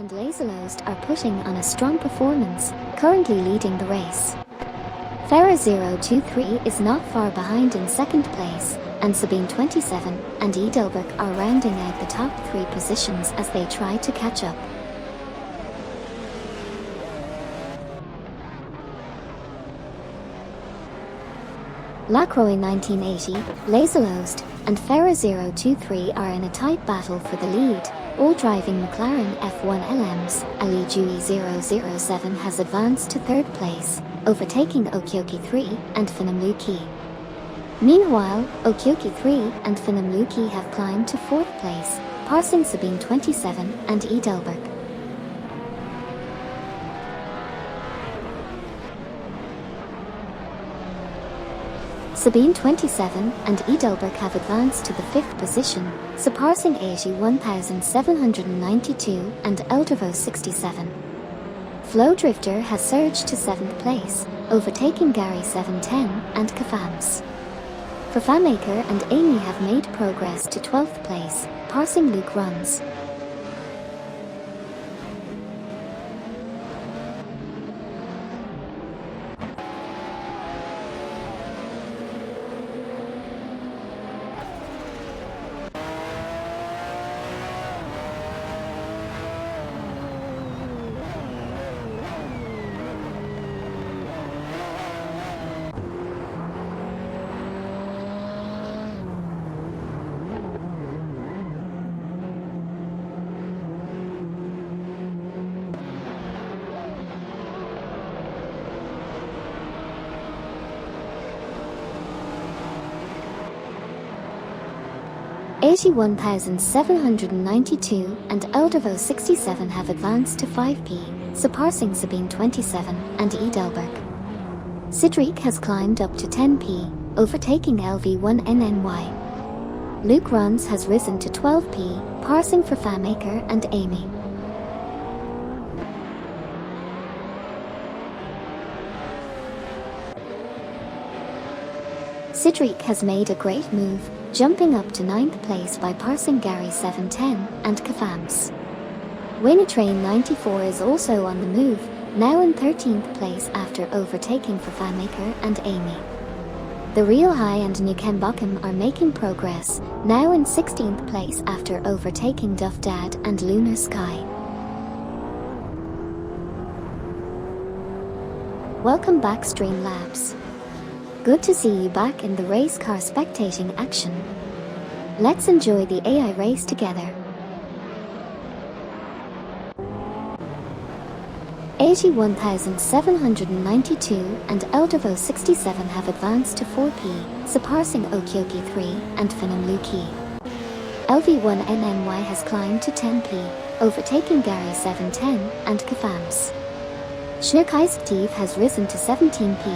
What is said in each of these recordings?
and Laserlost are putting on a strong performance, currently leading the race. Ferrer 023 is not far behind in second place, and Sabine 27 and Edelberg are rounding out the top three positions as they try to catch up. Lacroix 1980, Laserlost, and Ferrer 023 are in a tight battle for the lead, all driving McLaren F1 LMs. Ali Dewey 007 has advanced to third place, overtaking Okyoki 3 and Finamluki. Meanwhile, Okyoki 3 and Finamluki have climbed to fourth place, passing Sabine 27 and Edelberg. Sabine 27 and Edelberg have advanced to the fifth position, surpassing 81,792 and Eldervo 67. Flow Drifter has surged to seventh place, overtaking Gary 710 and Kafams. Fafamaker and Amy have made progress to 12th place, passing Luke Runs. (81,792) and Eldervo 67 have advanced to 5P, surpassing Sabine 27 and Edelberg. Cedric has climbed up to 10P, overtaking LV1NNY. Luke Runs has risen to 12P, passing Fafamaker and Amy. Cedric has made a great move, jumping up to 9th place by passing Gary 710 and Kafams. Train 94 is also on the move, now in 13th place after overtaking Fafamaker and Amy. The Real High and Nukembokem are making progress, now in 16th place after overtaking Duff Dad and Lunar Sky. Welcome back, Streamlabs. Good to see you back in the race car spectating action. Let's enjoy the AI race together. 81,792 and Eldervo 67 have advanced to 4P, surpassing Okyoki 3 and Finamluki. LV1NNY has climbed to 10P, overtaking Gary 710 and Kafams. Schnurkeisktiv has risen to 17P,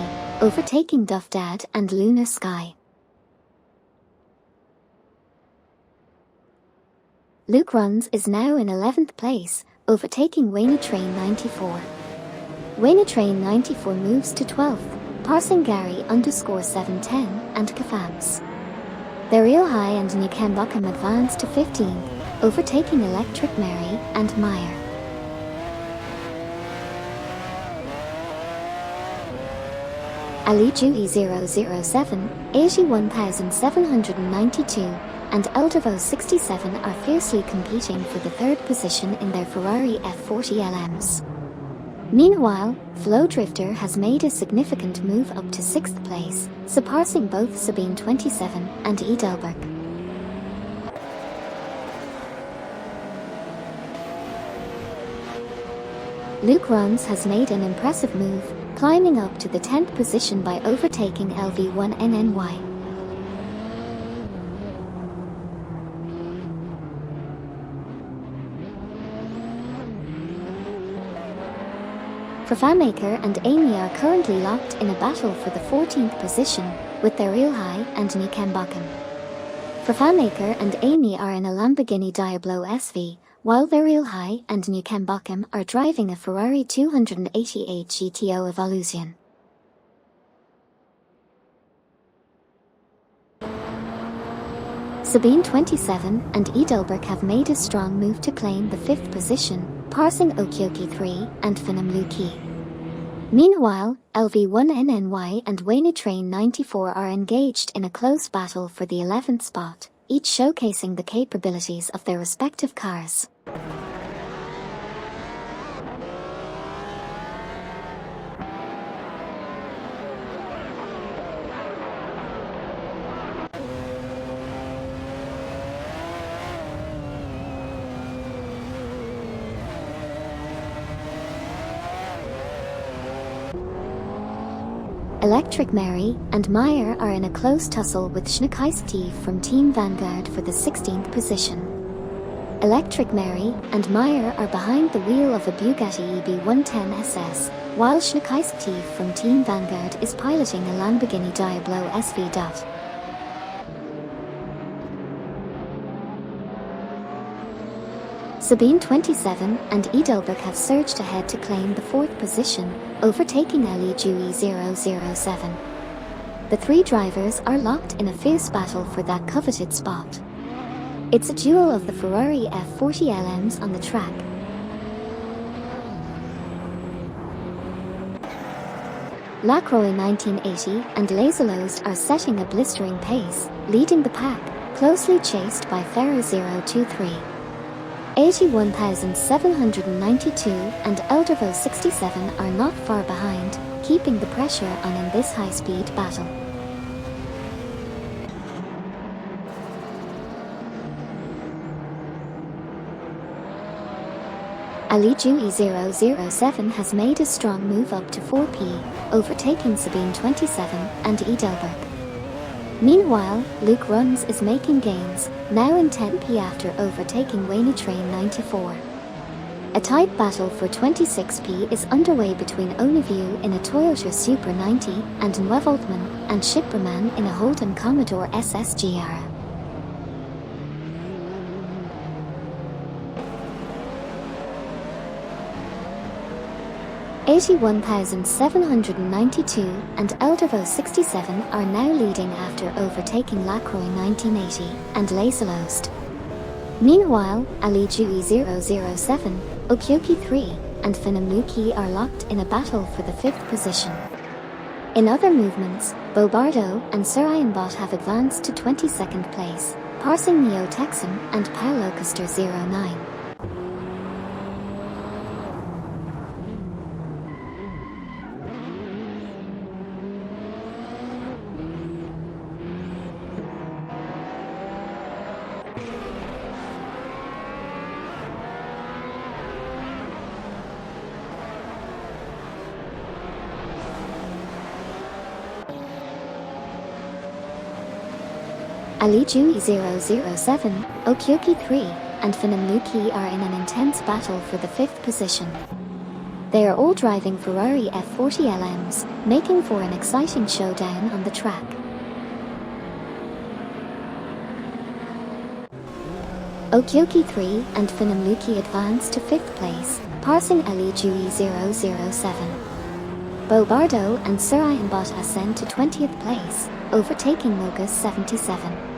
overtaking Duff Dad and Lunar Sky. Luke Runs is now in 11th place, overtaking Train 94. Train 94 moves to 12th, passing Gary_710 and Kafams. The Real High and Nukembokem advance to 15th, overtaking Electric Mary and Meyer. Ali Dewey 007, 81,792, and Eldervo 67 are fiercely competing for the third position in their Ferrari F40 LMs. Meanwhile, Flow Drifter has made a significant move up to 6th place, surpassing both Sabine 27 and Edelberg. Luke Runs has made an impressive move, climbing up to the 10th position by overtaking LV1NNY. Fafamaker and Amy are currently locked in a battle for the 14th position, with their Real High and Nukembokem. Fafamaker and Amy are in a Lamborghini Diablo SV, while their Real High and Nukembokem are driving a Ferrari 288 GTO Evolution. Sabine 27 and Edelberg have made a strong move to claim the 5th position, passing Okioki 3 and Finamluki. Meanwhile, LV1NNY and Wayne Train 94 are engaged in a close battle for the 11th spot, each showcasing the capabilities of their respective cars. Electric Mary and Meyer are in a close tussle with Schneekeisti from Team Vanguard for the 16th position. Electric Mary and Meyer are behind the wheel of a Bugatti EB110 SS, while Schneekeisti from Team Vanguard is piloting a Lamborghini Diablo SV. Sabine 27 and Edelberg have surged ahead to claim the 4th position, overtaking Ali Jui 007. The three drivers are locked in a fierce battle for that coveted spot. It's a duel of the Ferrari F40 LMs on the track. Lacroix 1980 and Laserlost are setting a blistering pace, leading the pack, closely chased by Ferrer 023. 81,792 and Eldervo 67 are not far behind, keeping the pressure on in this high-speed battle. Ali Jui 007 has made a strong move up to 4P, overtaking Sabine 27 and Edelberg. Meanwhile, Luke Runs is making gains, now in 10P after overtaking Wayne Train 94. A tight battle for 26P is underway between Oneview in a Toyota Super 90 and Neuvoltmann and Schipperman in a Holden Commodore SSGR. $81,792 and Eldervo 67 are now leading after overtaking Lacroix 1980 and Laserlost. Meanwhile, Ali Jui 007, Okioki 3, and Finamluki are locked in a battle for the 5th position. In other movements, Bobardo and Surianbot have advanced to 22nd place, passing Neo Texan and Paolo Custer 09. Ali Jui 007, Okioki 3, and Finamluki are in an intense battle for the 5th position. They are all driving Ferrari F40 LMs, making for an exciting showdown on the track. Okioki 3 and Finamluki advance to 5th place, passing Ali Jui 007. Bobardo and Surianbot ascend to 20th place, overtaking Mogus 77.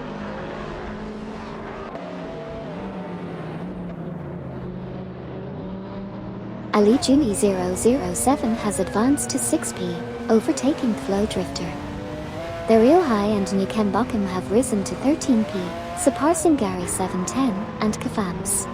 Ali Jui 007 has advanced to 6P, overtaking Flow Drifter. The Real High and Nukembakum have risen to 13P, surpassing Gary 710 and Kafams.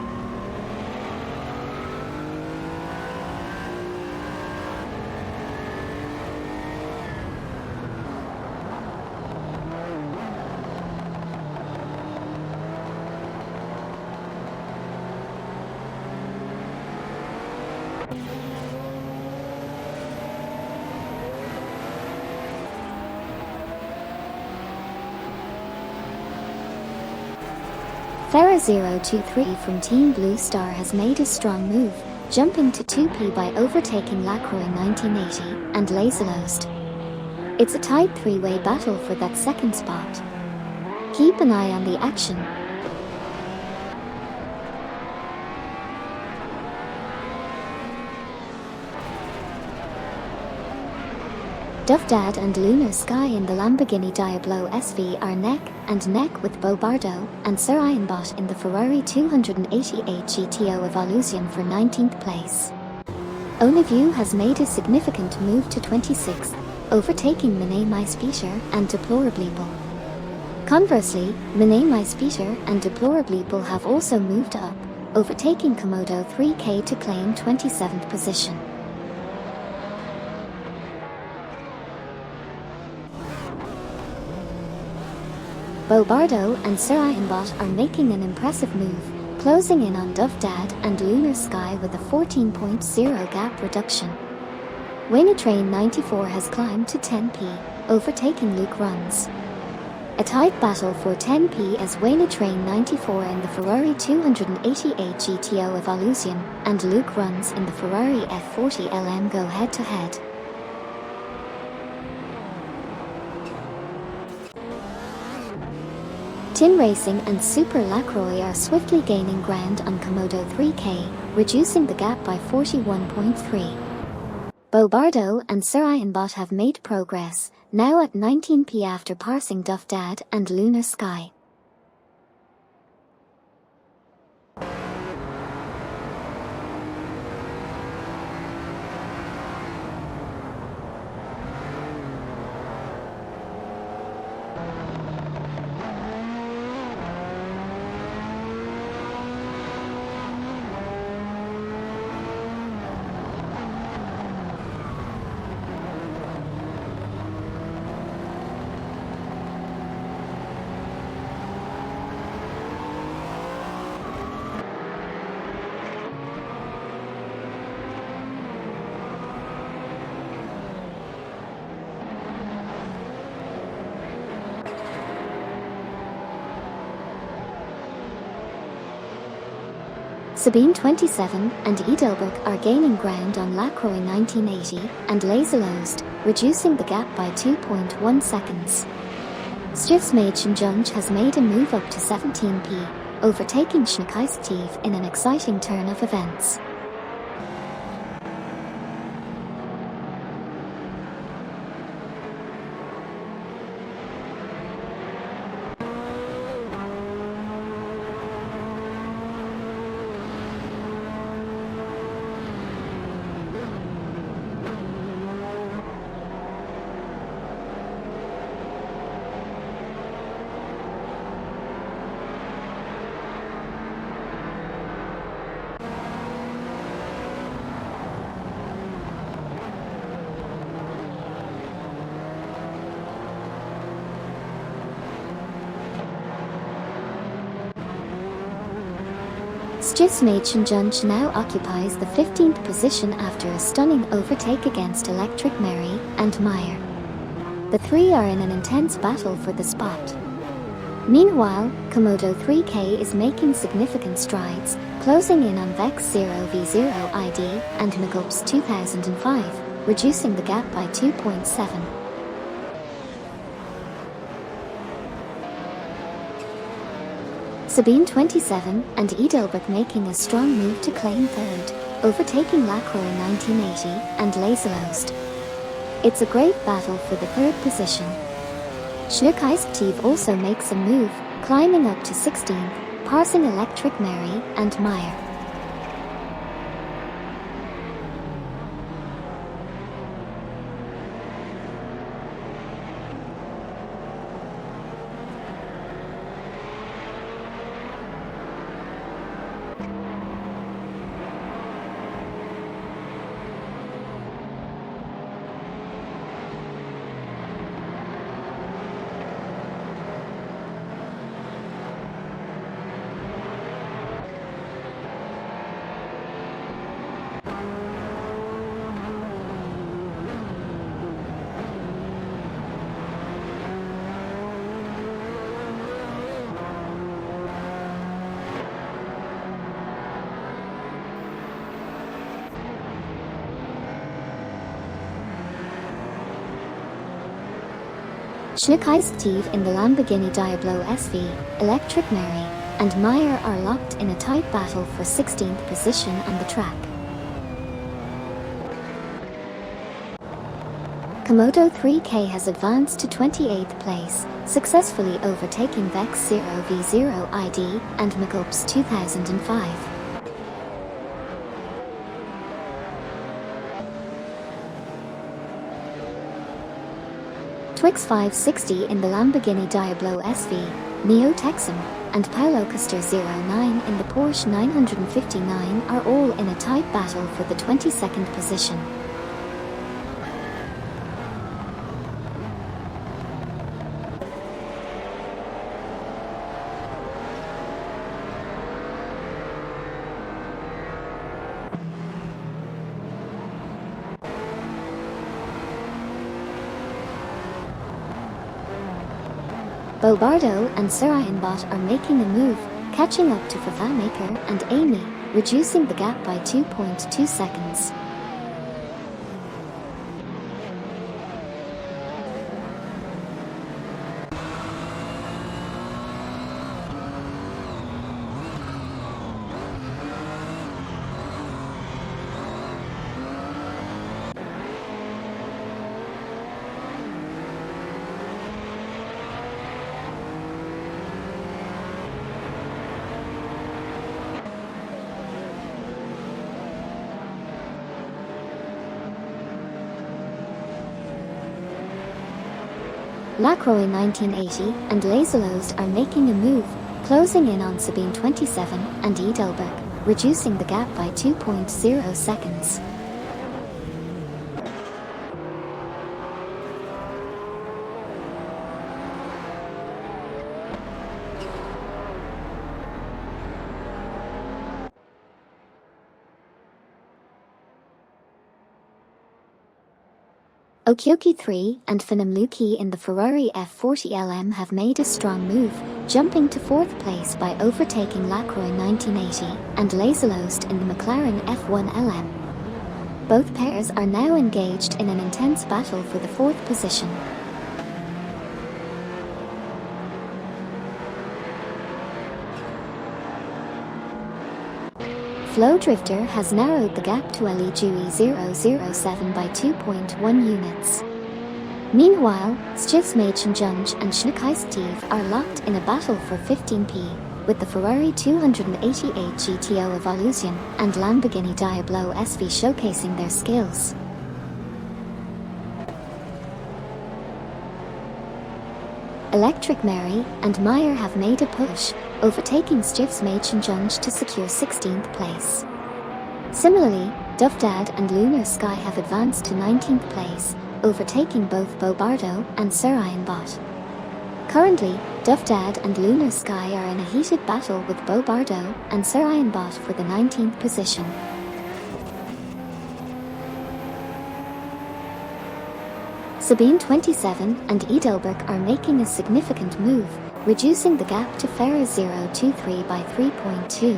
Ferrer 023 from Team Blue Star has made a strong move, jumping to 2P by overtaking Lacroix 1980 and Laserlost. It's a tight three-way battle for that second spot. Keep an eye on the action. Duff Dad and Lunar Sky in the Lamborghini Diablo SV are neck and neck with Bo Bardo and Sir Ironbot in the Ferrari 288 GTO Evolution for 19th place. Oneview has made a significant move to 26th, overtaking Mene Speeter and Deplorableeple. Conversely, Mene Speeter and Deplorableeple have also moved up, overtaking Komodo 3K to claim 27th position. Bo Bardo and Sir Ironbot are making an impressive move, closing in on Duff Dad and Lunar Sky with a 14.0 gap reduction. Train 94 has climbed to 10p, overtaking Luke Runs. A tight battle for 10p as Train 94 in the Ferrari 288 GTO Evolution and Luke Runs in the Ferrari F40 LM go head-to-head. Tin Racing and Super Lacroix are swiftly gaining ground on Komodo 3K, reducing the gap by 41.3. Bo Bardo and Sir Ironbot have made progress, now at 19p after passing Duff Dad and Lunar Sky. Sabine 27 and Edelbrook are gaining ground on Lacroix 1980 and Laserlost, reducing the gap by 2.1 seconds. Stiefsmaidschenjunge has made a move up to 17p, overtaking Schneekeistief in an exciting turn of events. Stiefsmaidschenjunge now occupies the 15th position after a stunning overtake against Electric Mary and Meyer. The three are in an intense battle for the spot. Meanwhile, Komodo 3K is making significant strides, closing in on Vex 0v0 ID and McGulps 2005, reducing the gap by 2.7. Sabine 27 and Edelbrook making a strong move to claim third, overtaking Lacroix 1980 and Laserlost. It's a great battle for the third position. Schneekeistief also makes a move, climbing up to 16th, passing Electric Mary and Meyer. Schneekeistief in the Lamborghini Diablo SV, Electric Mary, and Meyer are locked in a tight battle for 16th position on the track. Komodo 3K has advanced to 28th place, successfully overtaking Vex 0v0 ID and McUps 2005. Twix 560 in the Lamborghini Diablo SV, Neo Texan, and Paulo Custer 09 in the Porsche 959 are all in a tight battle for the 22nd position. Bobardo and Sarayanbot are making a move, catching up to Fafamaker and Amy, reducing the gap by 2.2 seconds. Lacroix 1980 and Laserlost are making a move, closing in on Sabine 27 and Edelberg, reducing the gap by 2.0 seconds. Okioki 3 and Finamluki in the Ferrari F40 LM have made a strong move, jumping to 4th place by overtaking Lacroix 1980 and Laserlost in the McLaren F1 LM. Both pairs are now engaged in an intense battle for the 4th position. Flow Drifter has narrowed the gap to Alijui 007 by 2.1 units. Meanwhile, Stivsmaichenjunge and Schneekheistiv are locked in a battle for 15p, with the Ferrari 288 GTO Evolution and Lamborghini Diablo SV showcasing their skills. Electric Mary and Meyer have made a push, overtaking Stivsmaichenjunge to secure 16th place. Similarly, Dufdad and Lunar Sky have advanced to 19th place, overtaking both Bobardo and Sarayanbot. Currently, Dufdad and Lunar Sky are in a heated battle with Bobardo and Sarayanbot for the 19th position. Sabine 27 and Edelberg are making a significant move, reducing the gap to Ferrer 023 by 3.2.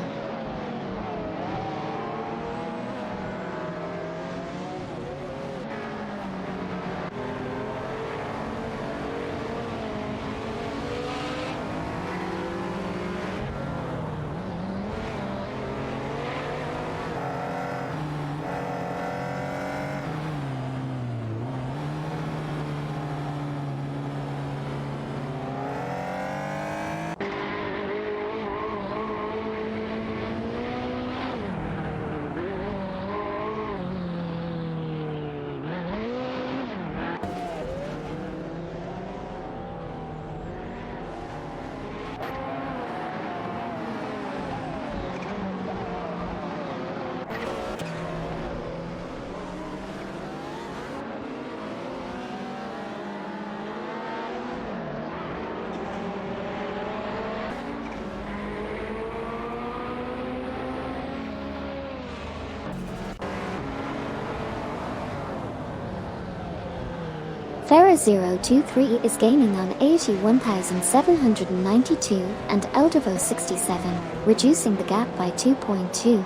Ferrer 023 is gaining on 81,792 and Eldervo 67, reducing the gap by 2.2.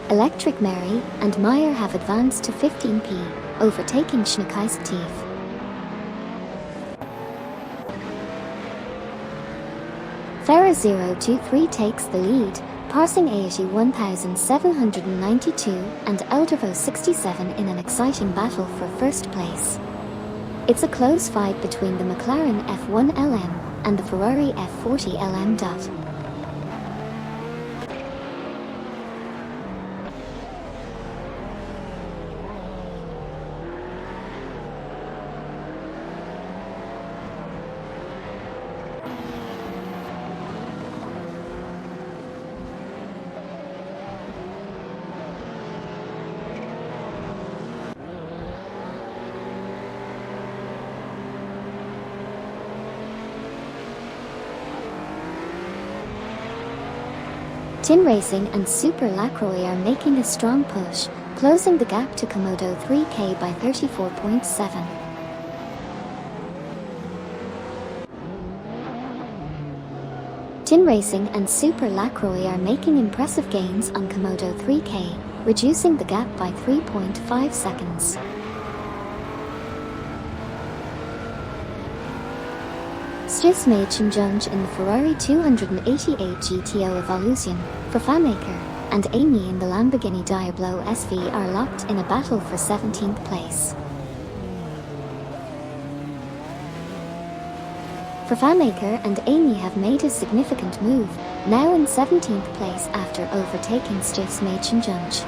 Electric Mary and Meyer have advanced to 15p, overtaking Schneekheistiv. Ferrer 023 takes the lead, passing 81,792 and Eldervo 67 in an exciting battle for first place. It's a close fight between the McLaren F1 LM and the Ferrari F40 LM. Tin Racing and Super Lacroix are making a strong push, closing the gap to Komodo 3K by 34.7. Tin Racing and Super Lacroix are making impressive gains on Komodo 3K, reducing the gap by 3.5 seconds. Stjusmejtjunj in the Ferrari 288 GTO Evolution, Verfamaker, and Amy in the Lamborghini Diablo SV are locked in a battle for 17th place. Verfamaker and Amy have made a significant move, now in 17th place after overtaking Stjusmejtjunj.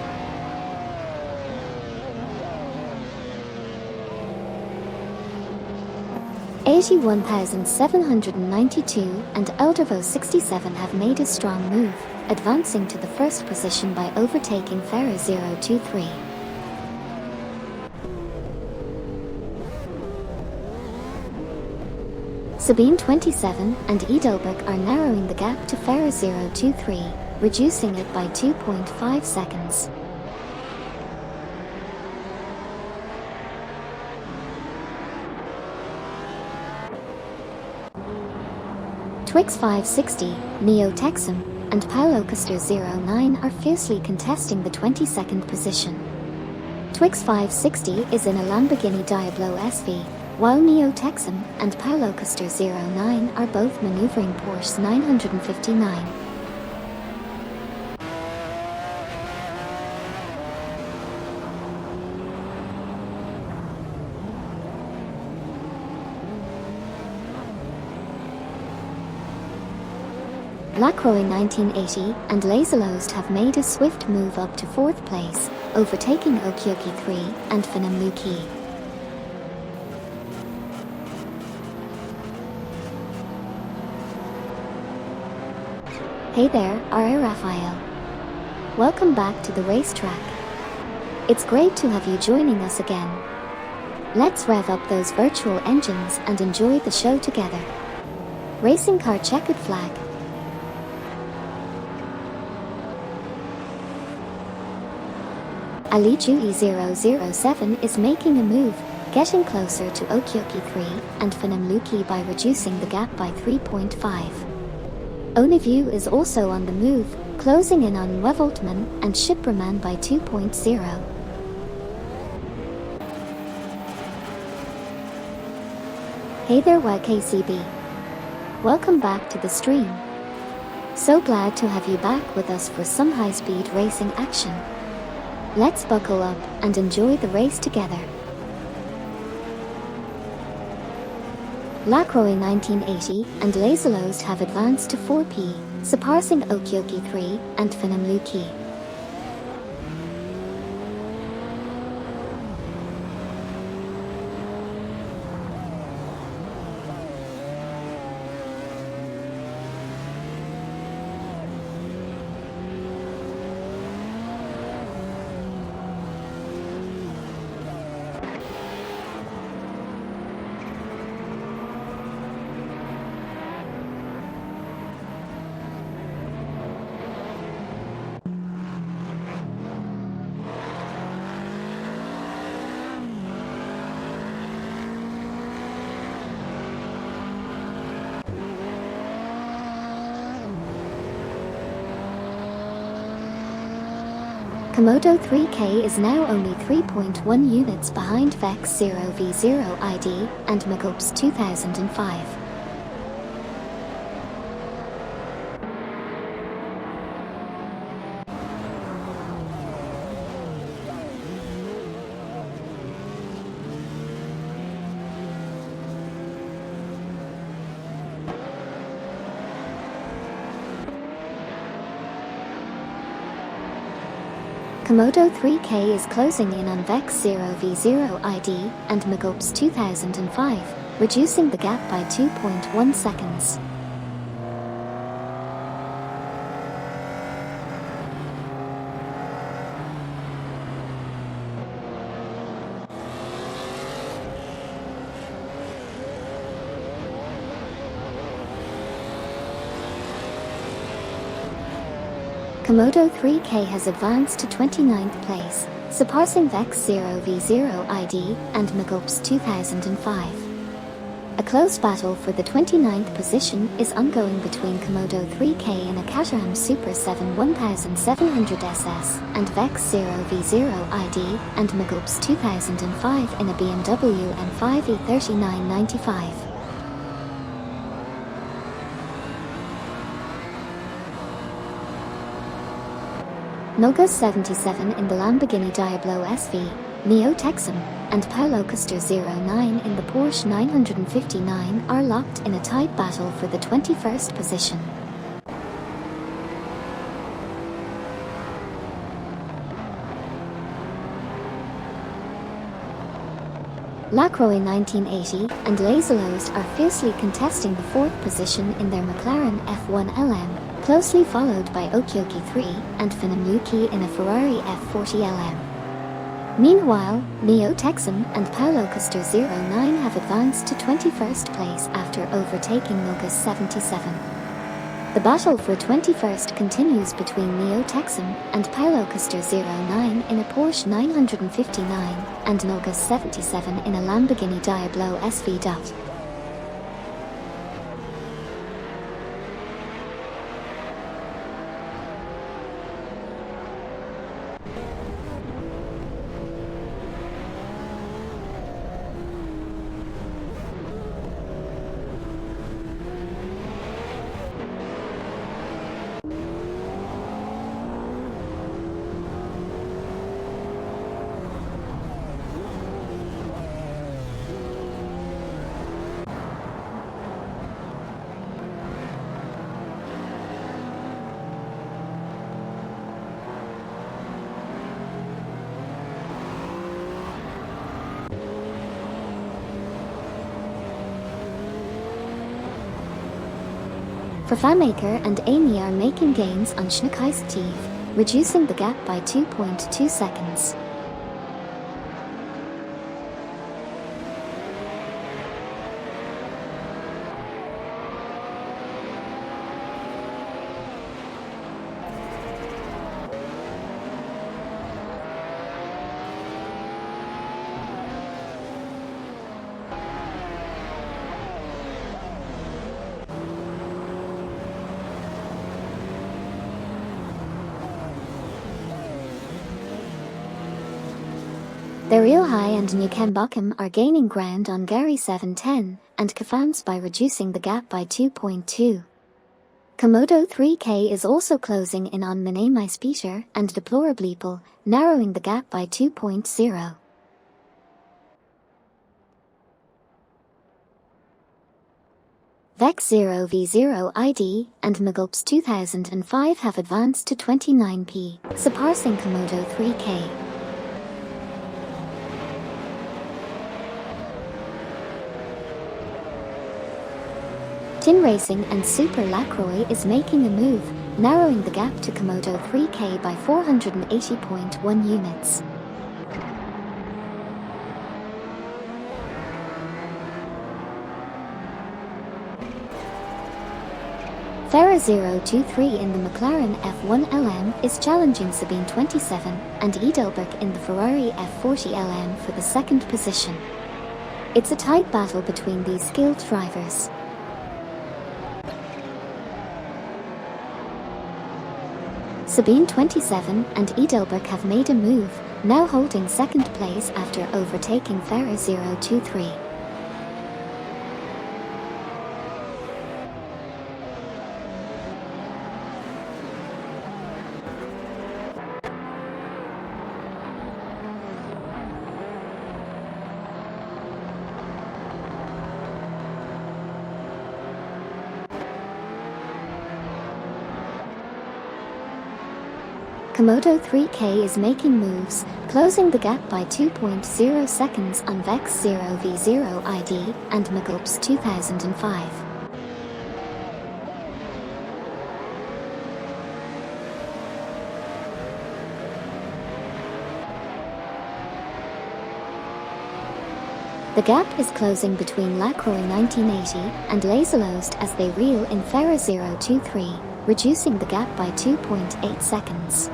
AG1792 and Eldervo 67 have made a strong move, advancing to the first position by overtaking Ferra 023. Sabine 27 and Edobuk are narrowing the gap to Ferra 023, reducing it by 2.5 seconds. Twix 560, Neo Texum, and Paulo Custer 09 are fiercely contesting the 22nd position. Twix 560 is in a Lamborghini Diablo SV, while Neo Texum and Paulo Custer 09 are both maneuvering Porsche 959. Lacroix 1980 and Laserlost have made a swift move up to 4th place, overtaking Okyoki 3 and Finam Luki. Hey there, R.A. Raphael. Welcome back to the racetrack. It's great to have you joining us again. Let's rev up those virtual engines and enjoy the show together. Racing car checkered flag. Aliju E007 is making a move, getting closer to Okyoki 3 and Finam Luki by reducing the gap by 3.5. Onivu is also on the move, closing in on Wevoltman and Shipraman by 2.0. Hey there YKCB. Welcome back to the stream. So glad to have you back with us for some high-speed racing action. Let's buckle up and enjoy the race together. Lacroix 1980 and Laserlost have advanced to 4P, surpassing Okyoki 3 and Finam Luki. Komodo 3K is now only 3.1 units behind Vex 0v0 ID and Magops 2005. Komodo 3K is closing in on Vex 0v0 ID and Megopes 2005, reducing the gap by 2.1 seconds. Komodo 3K has advanced to 29th place, surpassing Vex 0v0 ID and Megopes 2005. A close battle for the 29th position is ongoing between Komodo 3K in a Caterham Super 7 1700SS and Vex 0v0 ID and Megopes 2005 in a BMW M5 E3995. Noga 77 in the Lamborghini Diablo SV, Neo Texan, and Paulo Custer 09 in the Porsche 959 are locked in a tight battle for the 21st position. Lacroix 1980 and Laselost are fiercely contesting the 4th position in their McLaren F1 LM, closely followed by Okyoki 3 and Finamyuki in a Ferrari F40 LM. Meanwhile, Neo Texan and Paulo Custer 09 have advanced to 21st place after overtaking Noga 77. The battle for 21st continues between Neo Texan and Paulo Custer 09 in a Porsche 959 and Noga 77 in a Lamborghini Diablo SV. Vervaemaker and Amy are making gains on Schneekeistev, reducing the gap by 2.2 seconds. Daryl High and Newcombotham are gaining ground on Gary 710 and Kafams by reducing the gap by 2.2. Komodo 3K is also closing in on Minamice Peter and Deplorableeple, narrowing the gap by 2.0. Vex 0v0 ID and Megopes 2005 have advanced to 29p, surpassing Komodo 3K. Tin Racing and Super Lacroix is making a move, narrowing the gap to Komodo 3K by 480.1 units. Ferrer 023 in the McLaren F1 LM is challenging Sabine 27 and Edelberg in the Ferrari F40 LM for the 2nd position. It's a tight battle between these skilled drivers. Sabine 27 and Edelberg have made a move, now holding 2nd place after overtaking Ferrer 023. Komodo 3K is making moves, closing the gap by 2.0 seconds on Vex 0v0 ID and Magulps 2005. The gap is closing between Lacroix 1980 and Laserlost as they reel in Ferra 023, reducing the gap by 2.8 seconds.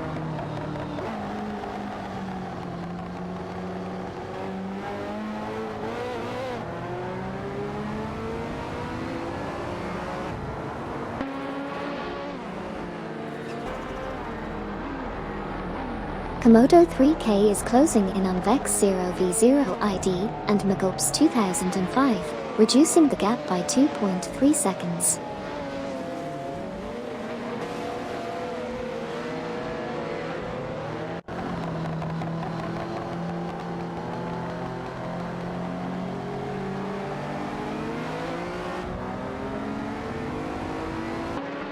Komodo 3K is closing in on Vex 0v0 ID and Magulps 2005, reducing the gap by 2.3 seconds.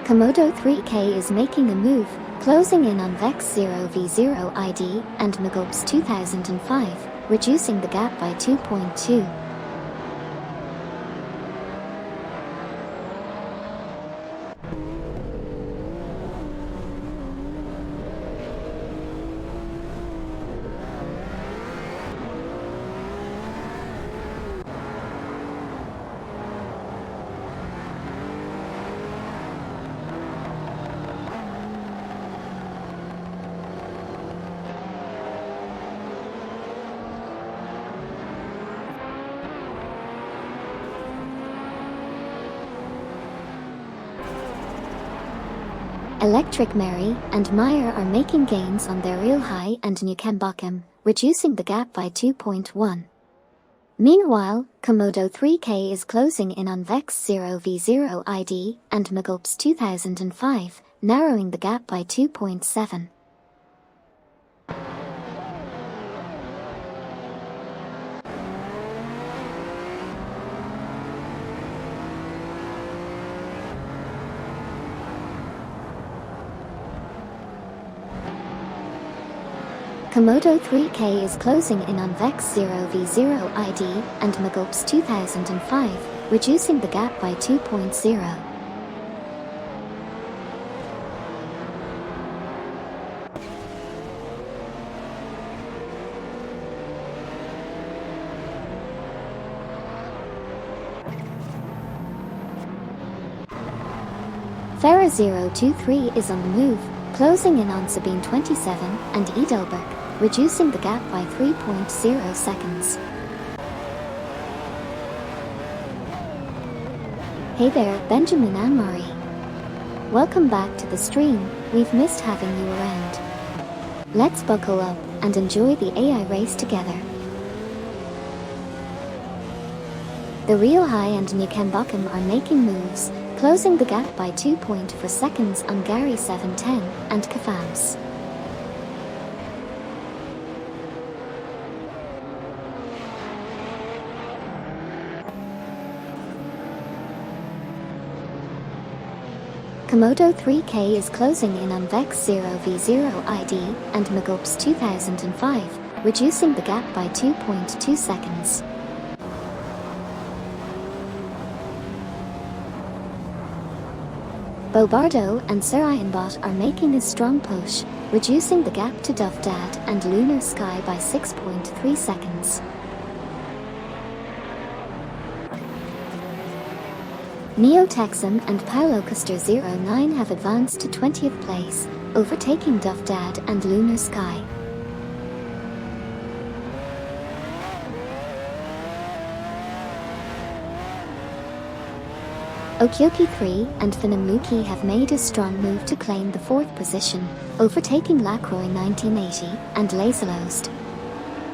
Komodo 3K is making a move, closing in on Vex 0v0 ID and Magulps 2005, reducing the gap by 2.2. Electric Mary and Meyer are making gains on their Real High and Newcambochum, reducing the gap by 2.1. Meanwhile, Komodo 3K is closing in on Vex 0v0 ID and Magulps 2005, narrowing the gap by 2.7. Komodo 3K is closing in on Vex 0v0 ID and Magulps 2005, reducing the gap by 2.0. Ferra 023 is on the move, closing in on Sabine 27 and Edelberg, reducing the gap by 3.0 seconds. Hey there, Benjamin and Marie. Welcome back to the stream, we've missed having you around. Let's buckle up and enjoy the AI race together. The Real High and Newcambochum are making moves, closing the gap by 2.4 seconds on Gary 710 and Kafams. Komodo 3K is closing in on Vex 0v0 ID and Magulps 2005, reducing the gap by 2.2 seconds. Bobardo and Sir Ironbot are making a strong push, reducing the gap to Duff Dad and Lunar Sky by 6.3 seconds. Neo Texan and Paulo Custer 09 have advanced to 20th place, overtaking Duff Dad and Lunar Sky. Okyoki 3 and Finamluki have made a strong move to claim the 4th position, overtaking Lacroix 1980 and Laserlost.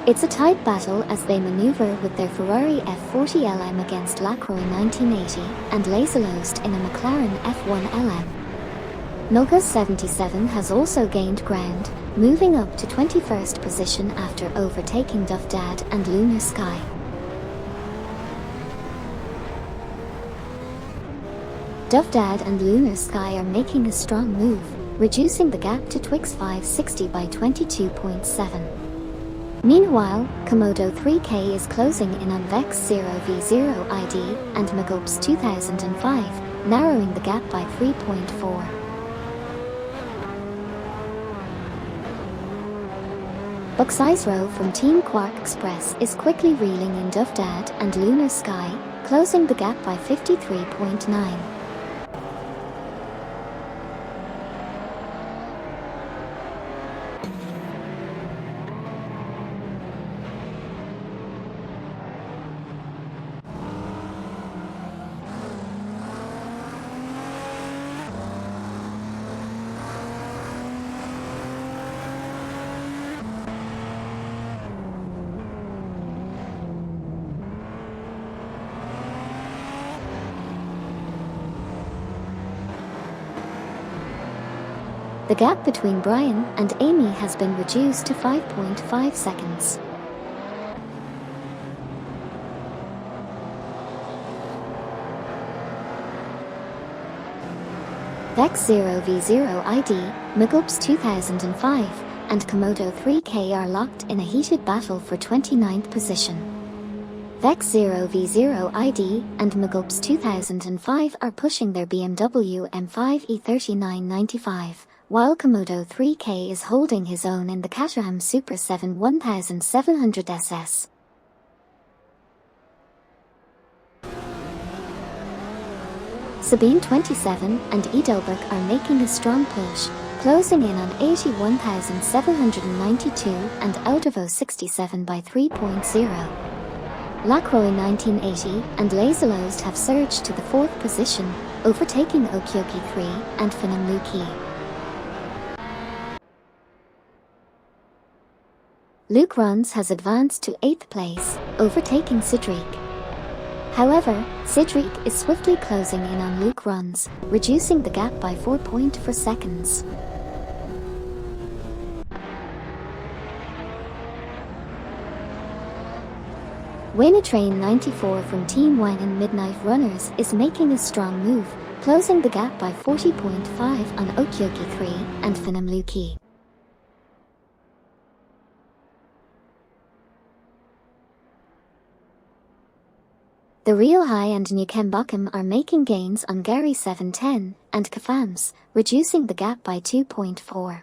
It's a tight battle as they maneuver with their Ferrari F40 LM against Lacroix 1980 and Laserlost in a McLaren F1 LM. Milka 77 has also gained ground, moving up to 21st position after overtaking Duff Dad and Lunar Sky. Duff Dad and Lunar Sky are making a strong move, reducing the gap to Twix 560 by 22.7. Meanwhile, Komodo 3K is closing in on Vex 0v0 ID and Magulps 2005, narrowing the gap by 3.4. Buck's Row from Team Quark Express is quickly reeling in Dovdad and Lunar Sky, closing the gap by 53.9. The gap between Brian and Amy has been reduced to 5.5 seconds. Vex 0v0 ID, Magulps 2005, and Komodo 3K are locked in a heated battle for 29th position. Vex 0v0 ID and Magulps 2005 are pushing their BMW M5 E3995. While Komodo 3K is holding his own in the Caterham Super 7 1700 SS. Sabine 27 and Edelberg are making a strong push, closing in on 81,792 and Audivo 67 by 3.0. Lacroix 1980 and Laserlost have surged to the 4th position, overtaking Okyoki 3 and Finam Luki. Luke Runs has advanced to 8th place, overtaking Cedric. However, Cedric is swiftly closing in on Luke Runs, reducing the gap by 4.4 seconds. Wayne Train 94 from Team Wine and Midnight Runners is making a strong move, closing the gap by 40.5 on Okyoki 3 and Finam Luki. The Real High and Newkembochum are making gains on Gary 710 and Kafams, reducing the gap by 2.4.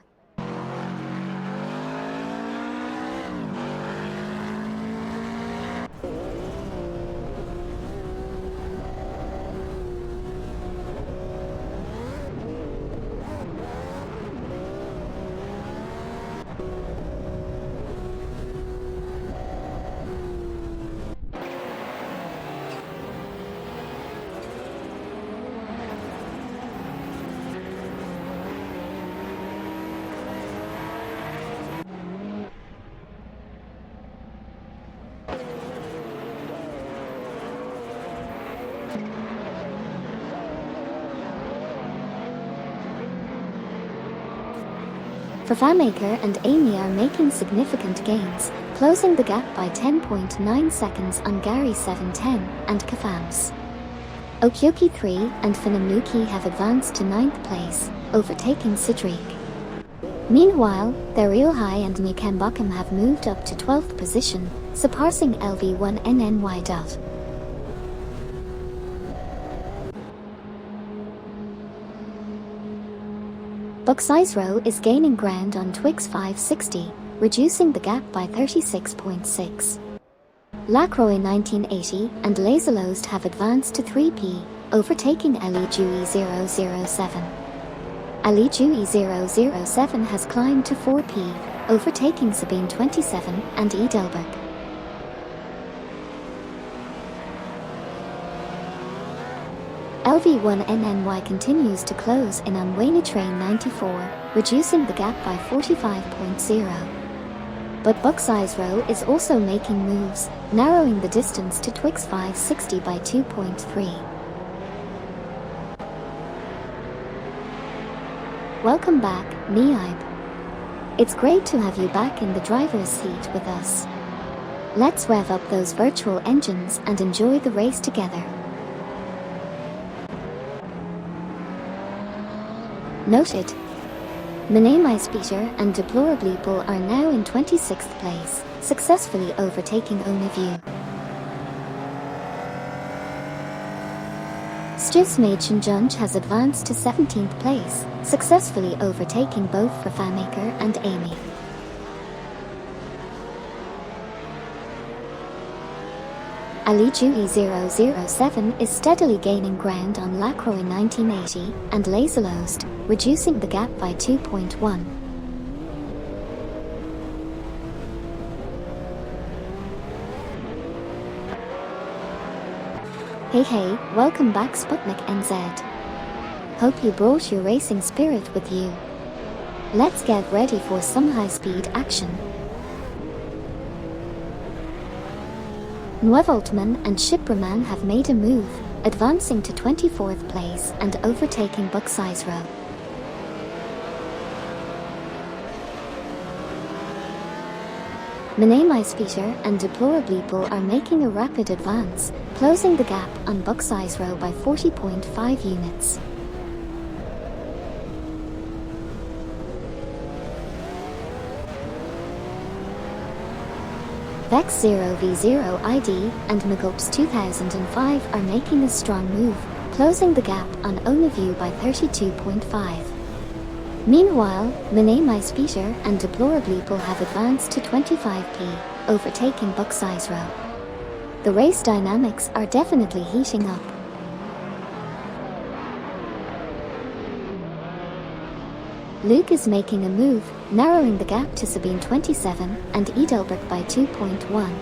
Fafamaker and Amy are making significant gains, closing the gap by 10.9 seconds on Gary 710 and Kafams. Okyoki 3 and Finam Luki have advanced to 9th place, overtaking Cedric. Meanwhile, the Real High and Newkembochum have moved up to 12th position, surpassing LV1NNY. Buck's Row is gaining ground on Twix 560, reducing the gap by 36.6. Lacroix 1980 and Laserlost have advanced to 3P, overtaking Ali Dewey 007. Ali Dewey 007 has climbed to 4P, overtaking Sabine 27 and Edelberg. LV1NNY continues to close in on Wayne Train 94, reducing the gap by 45.0. But Buck's Row is also making moves, narrowing the distance to Twix 560 by 2.3. Welcome back, Neib. It's great to have you back in the driver's seat with us. Let's rev up those virtual engines and enjoy the race together. Noted. Minimizepeter and Deplorableeple are now in 26th place, successfully overtaking Oniview. Stiefsmädchenjunge has advanced to 17th place, successfully overtaking both Verfamaker and Amy. Alijui 007 is steadily gaining ground on Lacroix 1980 and Laserlost, reducing the gap by 2.1. Hey, welcome back Sputnik NZ. Hope you brought your racing spirit with you. Let's get ready for some high-speed action. Neuvoltmann and Schipperman have made a move, advancing to 24th place and overtaking Bucksizero. Minimizepeter and Deplorableeple are making a rapid advance, closing the gap on Bucksizero by 40.5 units. Vex 0v0 ID and Magulps 2005 are making a strong move, closing the gap on Oniview by 32.5. Meanwhile, Minimizepeter and Deplorableeple have advanced to 25p, overtaking Bucksizero. The race dynamics are definitely heating up. Luke is making a move, narrowing the gap to Sabine 27 and Edelbert by 2.1.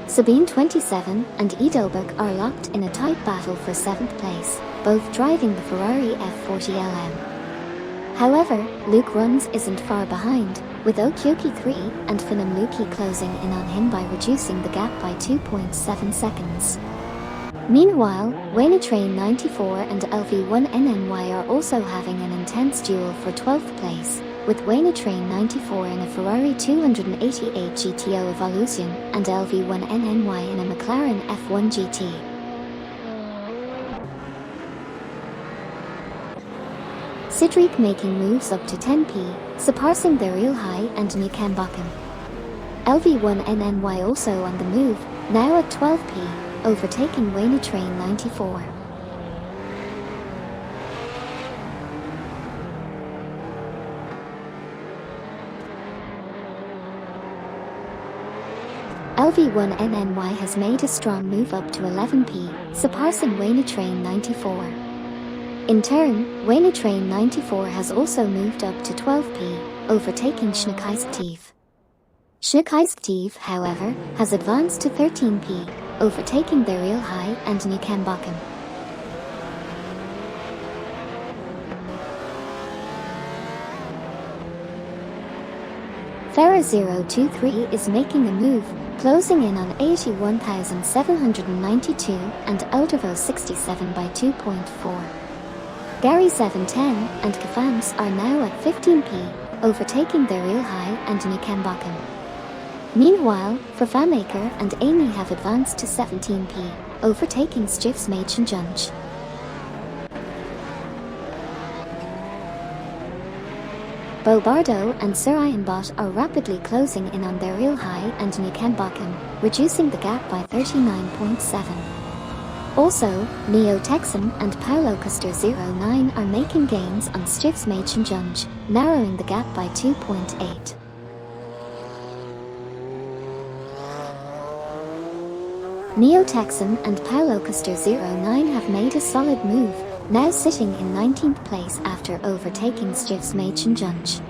Sabine 27 and Edelbert are locked in a tight battle for 7th place, both driving the Ferrari F40LM. However, Luke Runs isn't far behind, with Okyoki 3 and Finam Luki closing in on him by reducing the gap by 2.7 seconds. Meanwhile, Waynetrain 94 and LV1NNY are also having an intense duel for 12th place, with Waynetrain 94 in a Ferrari 288 GTO Evolution and LV1NNY in a McLaren F1 GT. Sidric making moves up to 10p, surpassing their real high and Newcambocken. LV1NNY also on the move, now at 12p, overtaking Waynetrain 94. LV1NNY has made a strong move up to 11p, surpassing Waynetrain 94. In turn, Waynetrain 94 has also moved up to 12p, overtaking Schneckeisaktiv. Schneckeisaktiv, however, has advanced to 13p, overtaking their real high and Newcambocken. Ferra 023 is making a move, closing in on 81,792 and Eldervo 67 by 2.4. Gary 710 and Kafams are now at 15p, overtaking their real high and Newcambocken. Meanwhile, Verfamaker and Amy have advanced to 17p, overtaking Stiefsmädchenjunge. Bobardo and Surianbot are rapidly closing in on their real high and Newcambocken, reducing the gap by 39.7. Also, Neo Texan and Paulo Custer 09 are making gains on Stiefsmädchenjunge, narrowing the gap by 2.8. Neo Texan and Paulo Custer 09 have made a solid move, now sitting in 19th place after overtaking Stiefsmädchenjunge.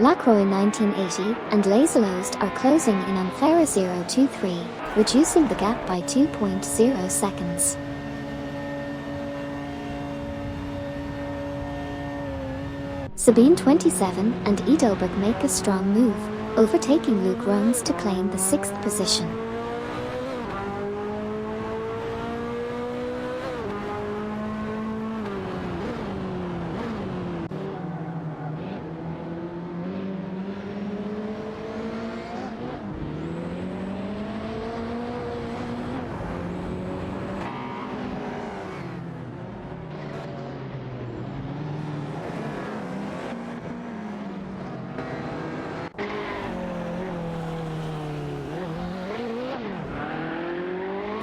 Lacroix 1980 and Laserlost are closing in on Ferra 023, reducing the gap by 2.0 seconds. Sabine 27 and Edelberg make a strong move, overtaking Luke Runs to claim the 6th position.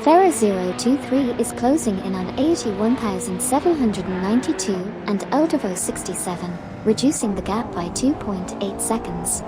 Ferrer 023 is closing in on 81,792 and Ottawa 67, reducing the gap by 2.8 seconds.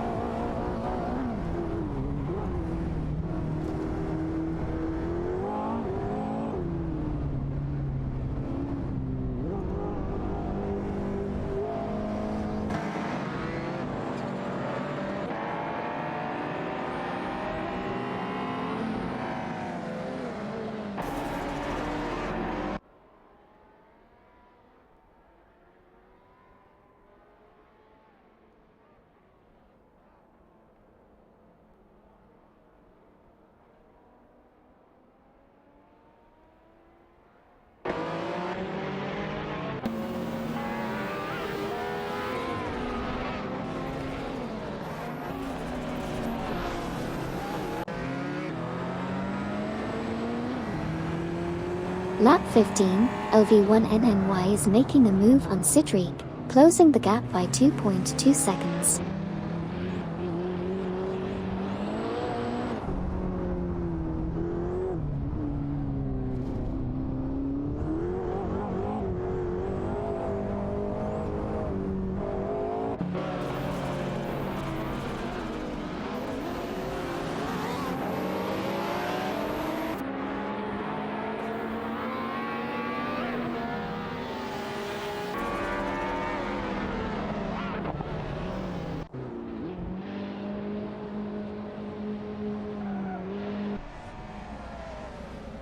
Lap 15, LV1NNY is making a move on Cedric, closing the gap by 2.2 seconds.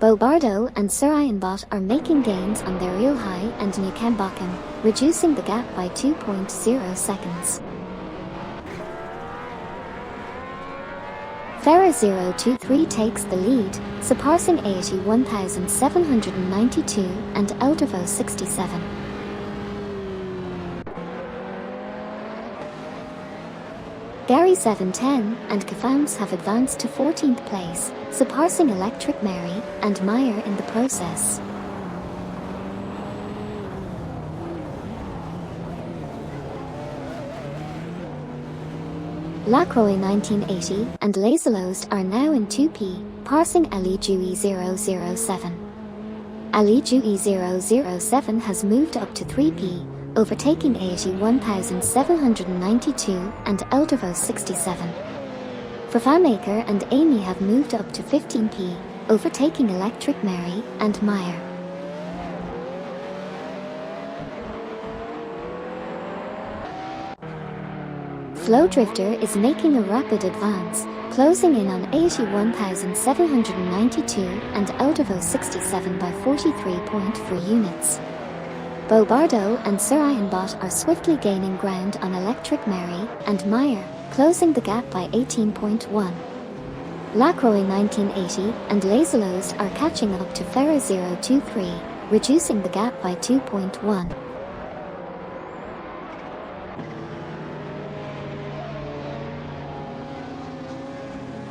Bobardo and Surianbot are making gains on their Real High and New Cambacan, reducing the gap by 2.0 seconds. Ferrer 023 takes the lead, surpassing 81,792 and Eldavo 67. Gary 710 and Kafams have advanced to 14th place, surpassing Electric Mary and Meyer in the process. Lacroix 1980 and Laserlost are now in 2P, passing Ali Dewey 007. Ali Dewey 007 has moved up to 3P, overtaking 81,792 and Eldavo 67. Fafamaker and Amy have moved up to 15P, overtaking Electric Mary and Meyer. Flow Drifter is making a rapid advance, closing in on 81,792 and Eldavo 67 by 43.4 units. Bobardo and Surianbot are swiftly gaining ground on Electric Mary and Meyer, closing the gap by 18.1. Lacroix 1980 and Laserlost are catching up to Ferrer 023, reducing the gap by 2.1.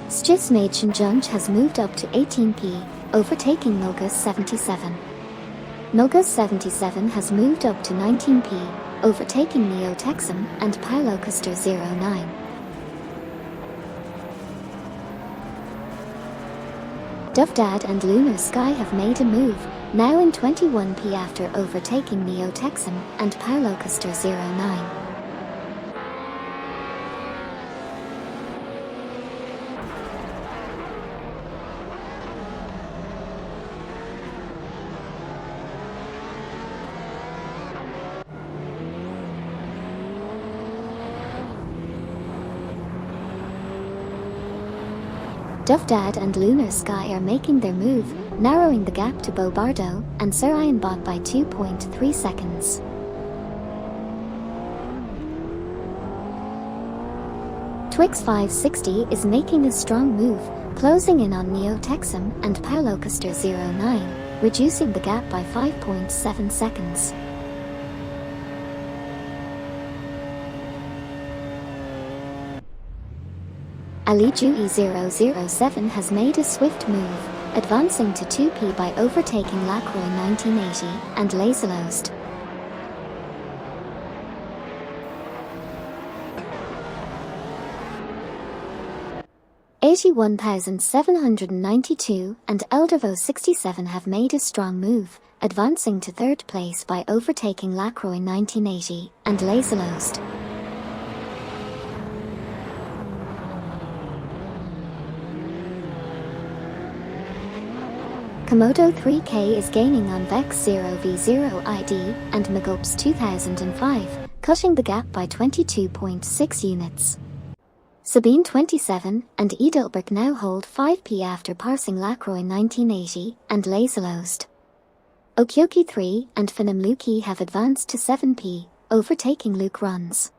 Stismation Junch has moved up to 18P, overtaking Milgus 77. Milgus 77 has moved up to 19P, overtaking Neo Texum and Pylocaster 09. Dovdad and Lunar Sky have made a move, now in 21P after overtaking Neo Texum and Pylocaster 09. Duffdad and Lunar Sky are making their move, narrowing the gap to Bobardo and Sir Ironbot by 2.3 seconds. Twix 560 is making a strong move, closing in on Neo Texum and Paulocaster 09, reducing the gap by 5.7 seconds. Aliju 007 has made a swift move, advancing to 2P by overtaking Lacroix 1980 and Laserlost. $81,792 and Eldervo 67 have made a strong move, advancing to 3rd place by overtaking Lacroix 1980 and Laserlost. Komodo 3K is gaining on Vex 0v0 ID and Megops 2005, cutting the gap by 22.6 units. Sabine 27 and Edelberg now hold 5P after passing Lacroix 1980 and Laserlost. Okyoki 3 and Finamluki have advanced to 7P, overtaking Luke Runs.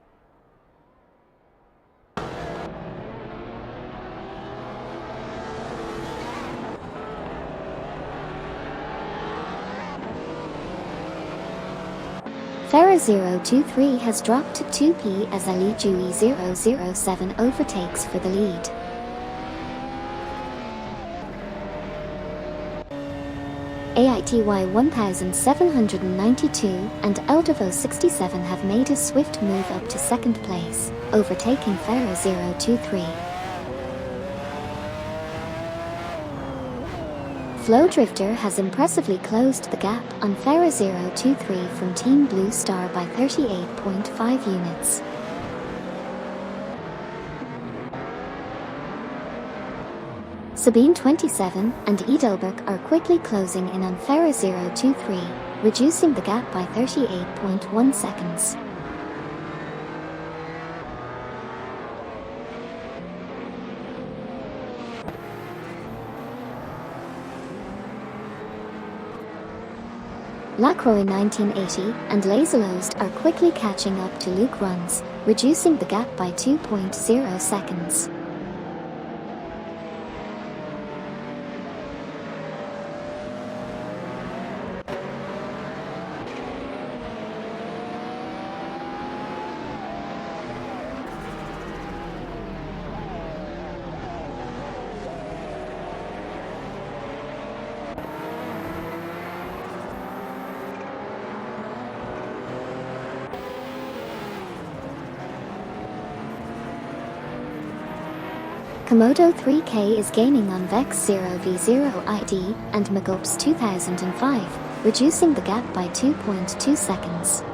Farah 023 has dropped to 2P as Ali Jui 007 overtakes for the lead. AITY 1792 and Eldervo 67 have made a swift move up to 2nd place, overtaking Farah 023. Flow Drifter has impressively closed the gap on Farah 023 from Team Blue Star by 38.5 units. Sabine 27 and Edelberg are quickly closing in on Farah 023, reducing the gap by 38.1 seconds. Lacroix 1980 and Laserlost are quickly catching up to Luke Runs, reducing the gap by 2.0 seconds. Komodo 3K is gaining on Vex 0v0 ID and Megops 2005, reducing the gap by 2.2 seconds.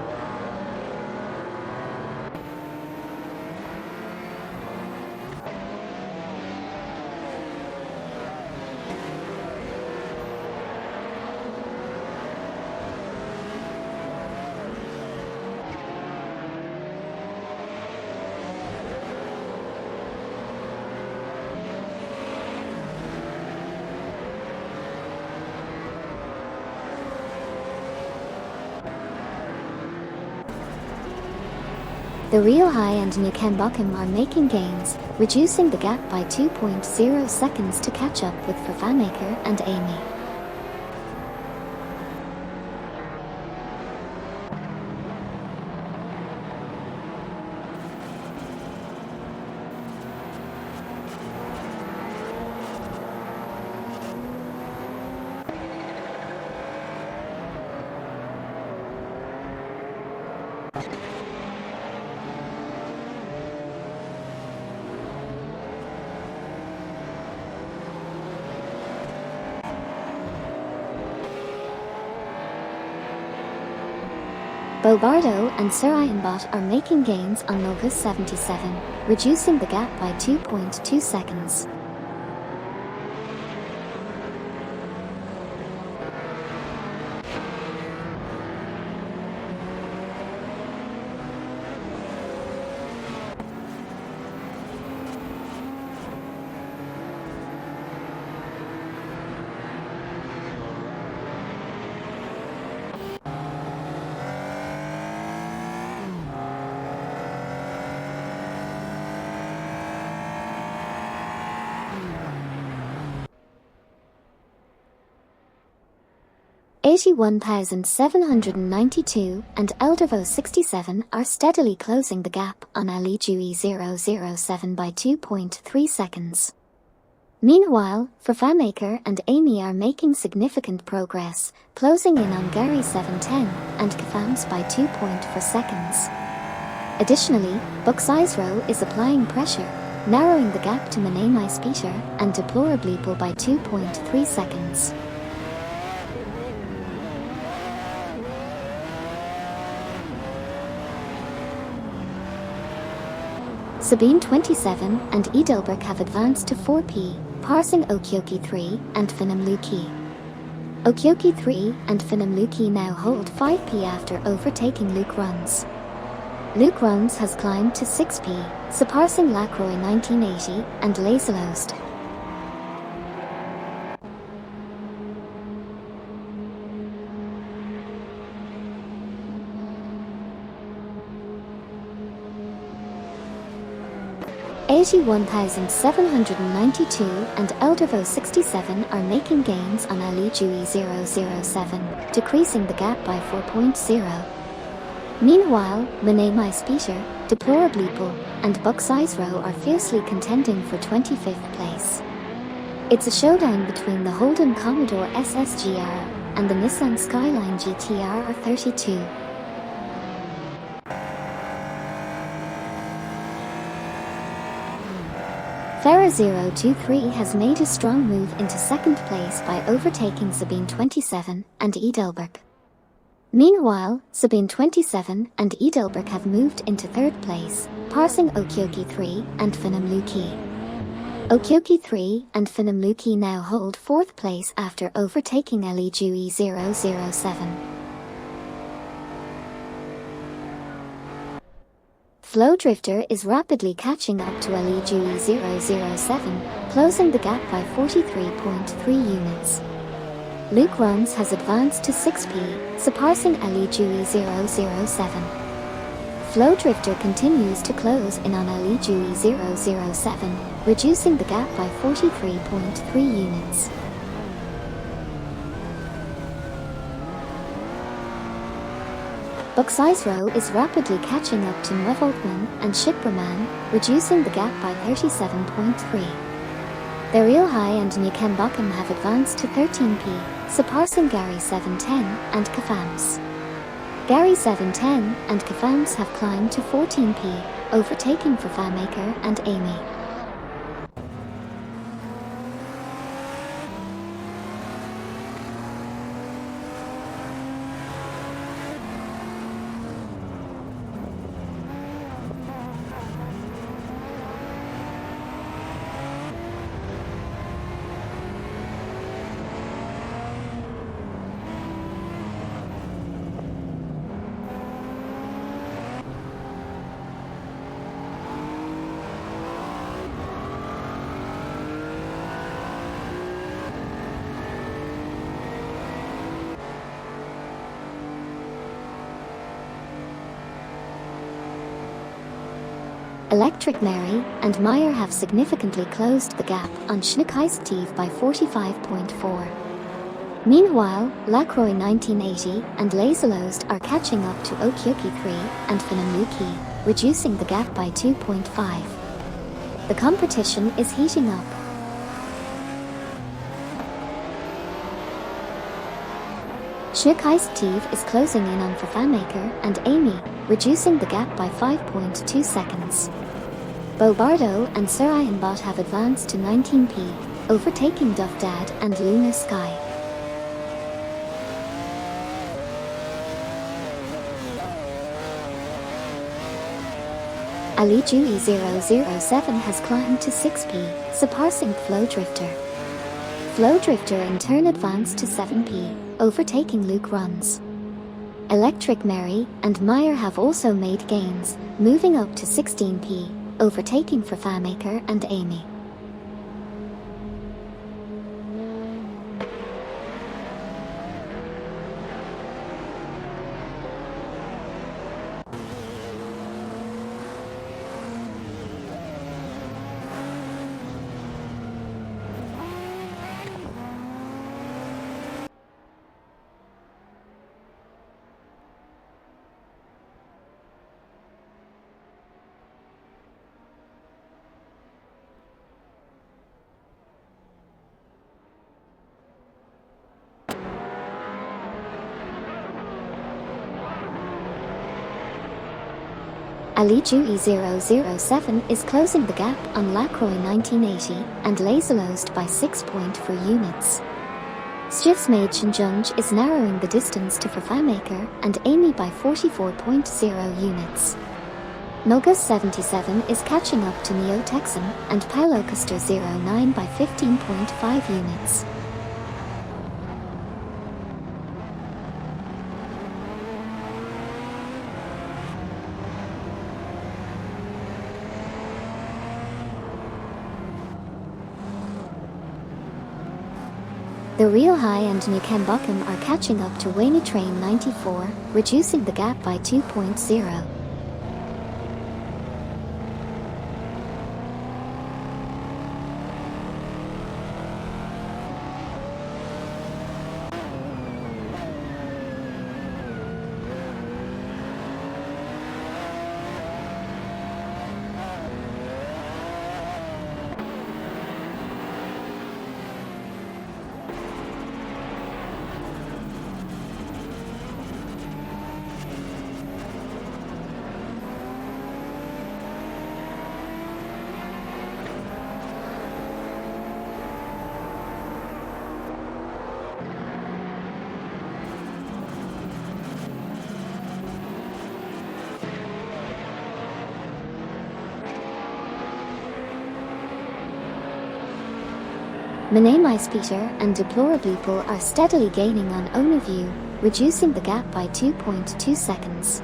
The Real High and Nukembokim are making gains, reducing the gap by 2.0 seconds to catch up with Fafamaker and Amy. Bobardo and Sir Ironbot are making gains on Novus 77, reducing the gap by 2.2 seconds. AG1792 and Eldervo 67 are steadily closing the gap on Ali Dewey 007 by 2.3 seconds. Meanwhile, Fafamaker and Amy are making significant progress, closing in on Gary 710 and Kafams by 2.4 seconds. Additionally, Buxizro is applying pressure, narrowing the gap to Manamai Speeter and Deplorableeple by 2.3 seconds. Sabine 27 and Edelbrook have advanced to 4P, passing Okioki 3 and Finamluki. Okioki 3 and Finamluki now hold 5P after overtaking Luke Runs. Luke Runs has climbed to 6P, surpassing Lacroix 1980 and Laselost. AG1792 and Eldervo 67 are making gains on Ali Dewey 007, decreasing the gap by 4.0. Meanwhile, Manamai Speeter, Deplorableeple, and Buxizro are fiercely contending for 25th place. It's a showdown between the Holden Commodore SSGR and the Nissan Skyline GTR R32. Farah 023 has made a strong move into second place by overtaking Sabine 27 and Edelbrook. Meanwhile, Sabine 27 and Edelbrook have moved into third place, passing Okioki 3 and Finamluki. Okioki 3 and Finamluki now hold fourth place after overtaking Ali Dewey 007. Flow Drifter is rapidly catching up to Ali Dewey 007, closing the gap by 43.3 units. Luke Runs has advanced to 6P, surpassing Ali Dewey 007. Flow Drifter continues to close in on Ali Dewey 007, reducing the gap by 43.3 units. Buxizro is rapidly catching up to Nevoltman and Shipraman, reducing the gap by 37.3. Burial High and Newkenbockham have advanced to 13P, surpassing Gary 710 and Kafams. Gary 710 and Kafams have climbed to 14P, overtaking Fafamaker and Amy. Electric Mary and Meyer have significantly closed the gap on Schneekheissteve by 45.4. Meanwhile, Lacroix 1980 and Laselost are catching up to Okioki 3 and Finamluki, reducing the gap by 2.5. The competition is heating up. Schneekheissteve is closing in on Fafamaker and Amy, reducing the gap by 5.2 seconds. Bobardo and Surayanbot have advanced to 19P, overtaking Duffdad and Luna Sky. Ali Dewey 007 has climbed to 6P, surpassing Flow Drifter. Flow Drifter in turn advanced to 7P, overtaking Luke Runs. Electric Mary and Meyer have also made gains, moving up to 16P, overtaking Fafamaker and Amy. Aliju E007 is closing the gap on Lacroix 1980 and Laserlost by 6.4 units. Schiffsmaid is narrowing the distance to Verfamaker and Amy by 44.0 units. Nogus 77 is catching up to Neo Texan and Pilocaster 09 by 15.5 units. The Real High and New Kembuckham are catching up to Wayne Train 94, reducing the gap by 2.0. Minamize Peter and Deplorableeple are steadily gaining on Onuview, reducing the gap by 2.2 seconds.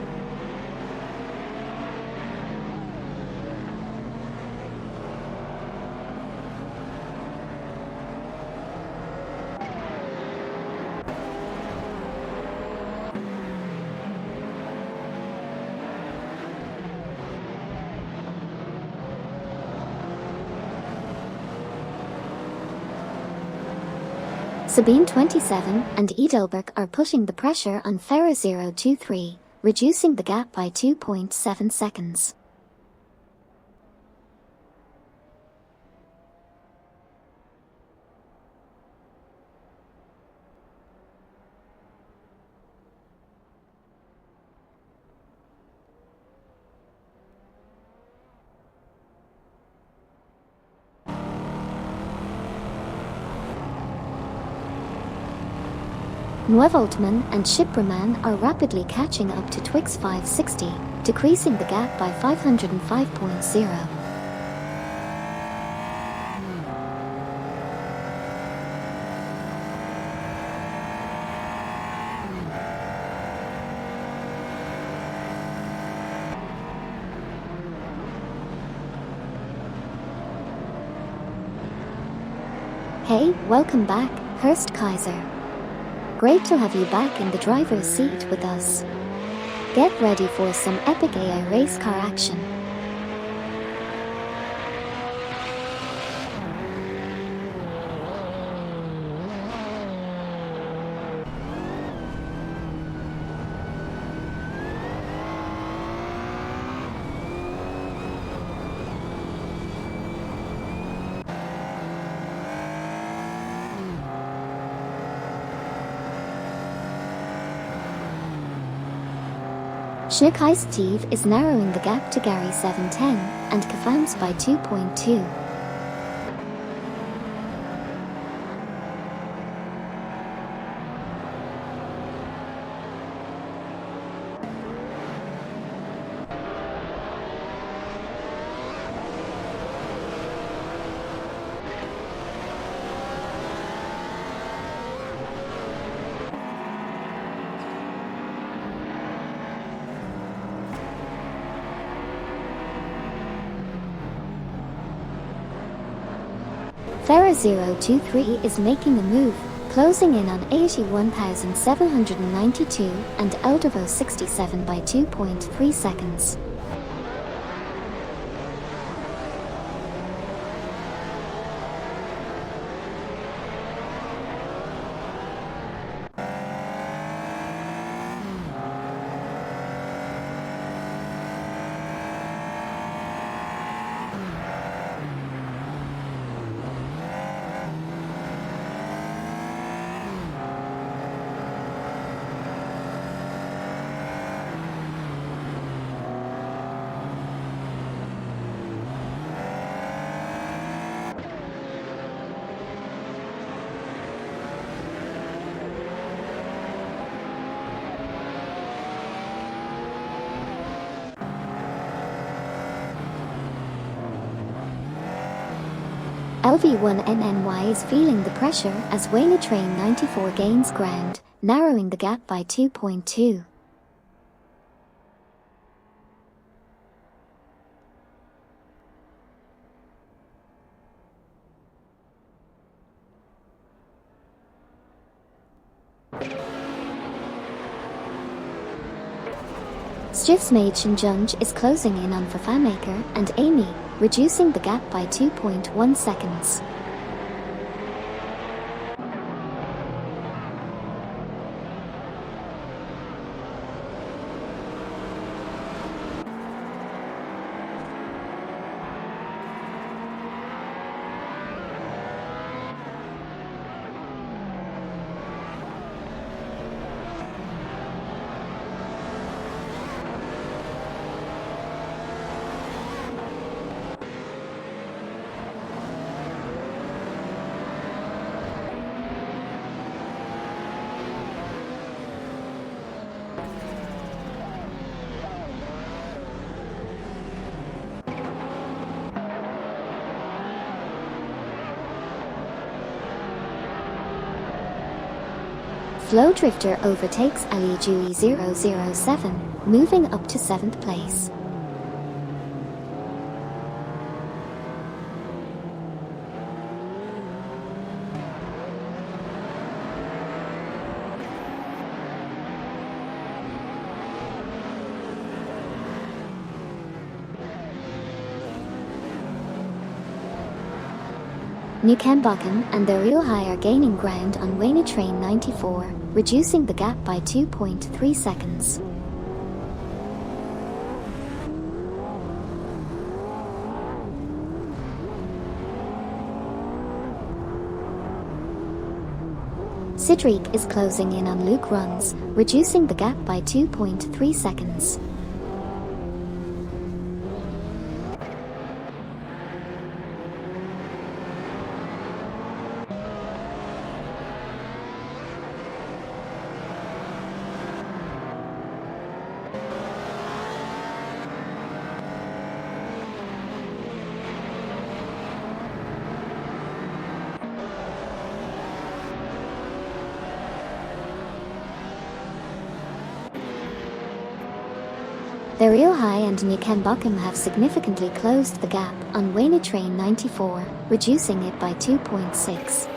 Sabine 27 and Edelberg are pushing the pressure on Ferrer 023, reducing the gap by 2.7 seconds. Neuvoltman and Shipperman are rapidly catching up to Twix 560, decreasing the gap by 505.0. Hey, welcome back, Hurst Kaiser. Great to have you back in the driver's seat with us. Get ready for some epic AI race car action. Shukai Steve is narrowing the gap to Gary 710 and Kafams by 2.2. Ferrer 023 is making a move, closing in on 81,792 and Eldevo 67 by 2.3 seconds. LV1NNY is feeling the pressure as Wayne Train 94 gains ground, narrowing the gap by 2.2. Stiefsmaidchen is closing in on Fafamaker and Amy, reducing the gap by 2.1 seconds. Flow Drifter overtakes Ali Dewey 007, moving up to 7th place. Newcambocken and the Real High are gaining ground on Wayne Train 94, reducing the gap by 2.3 seconds. Sidrick is closing in on Luke Runs, reducing the gap by 2.3 seconds. The Real High and Newcambocken have significantly closed the gap on Wayne Train 94, reducing it by 2.6.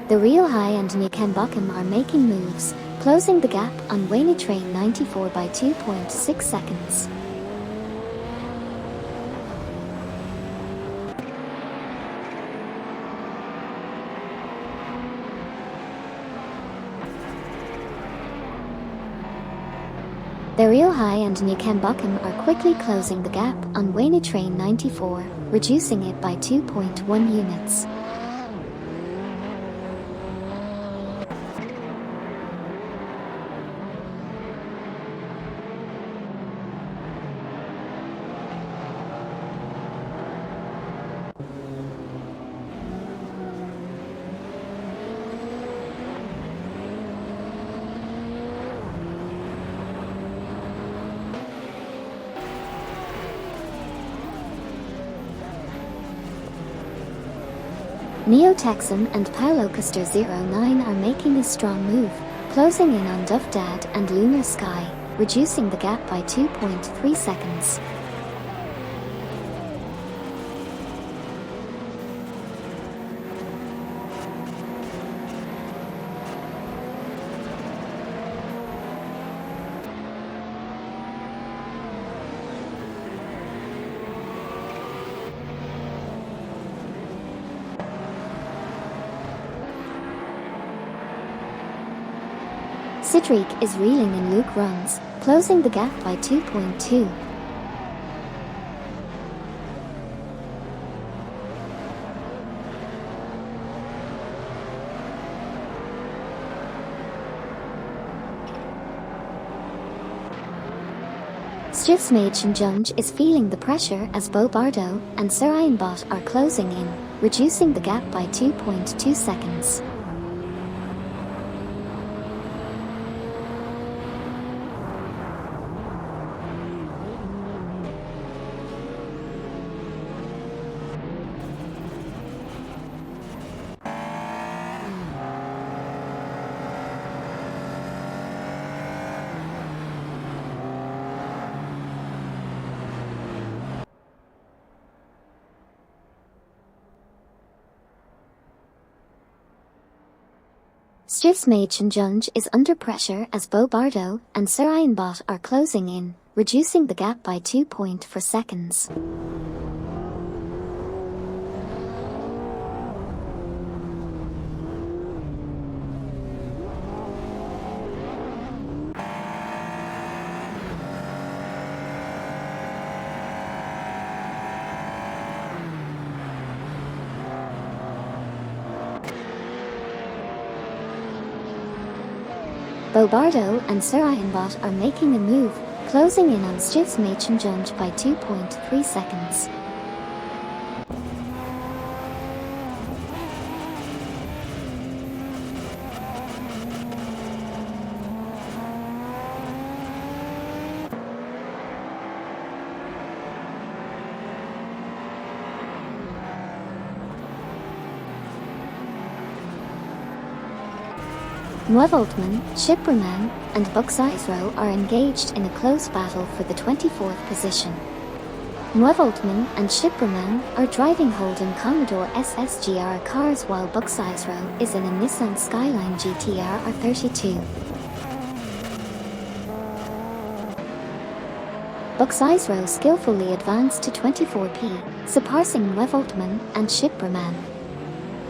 The Real High and Newcambocken are making moves, closing the gap on Wayne Train 94 by 2.6 seconds. The Real High and Newcambocken are quickly closing the gap on Wayne Train 94, reducing it by 2.1 units. Neo Texan and Paulo Custer 09 are making a strong move, closing in on Duff Dad and Lunar Sky, reducing the gap by 2.3 seconds. Cedric is reeling and Luke runs, closing the gap by 2.2. Stiffsmage and Junge is feeling the pressure as Bo Bardo and Sir Ironbot are closing in, reducing the gap by 2.2 seconds. Stiffsmage and Junge is under pressure as Bo Bardo and Sir Ironbot are closing in, reducing the gap by 2.4 seconds. Bo Bardo and Sir Ironbot are making a move, closing in on Stiffsmage and Junge by 2.3 seconds. Nuevoltman, Shipperman, and Buxizro are engaged in a close battle for the 24th position. Nuevoltman and Shipperman are driving Holden Commodore SSGR cars while Buxizro is in a Nissan Skyline GTR R32. Buxizro skillfully advanced to 24p, surpassing Nuevoltman and Shipperman.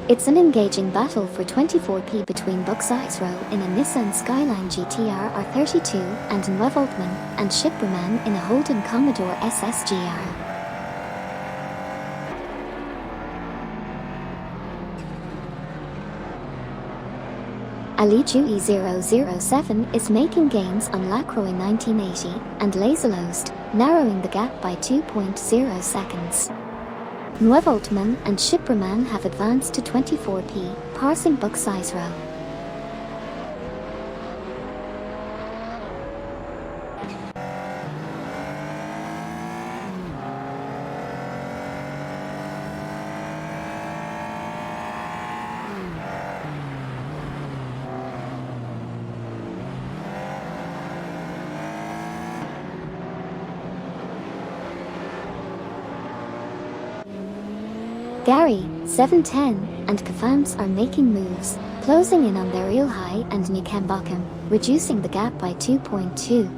It's an engaging battle for 24p between Buxizro in a Nissan Skyline GTR R32 and Nuevoltman and Shipperman in a Holden Commodore SSGR. Ali Dewey 007 is making gains on Lacroix 1980 and Laserlost, narrowing the gap by 2.0 seconds. Nuevoltman and Shipperman have advanced to 24p, passing Buxizro. Gary, 710, and Kafams are making moves, closing in on their Real High and Newcambochum, reducing the gap by 2.2.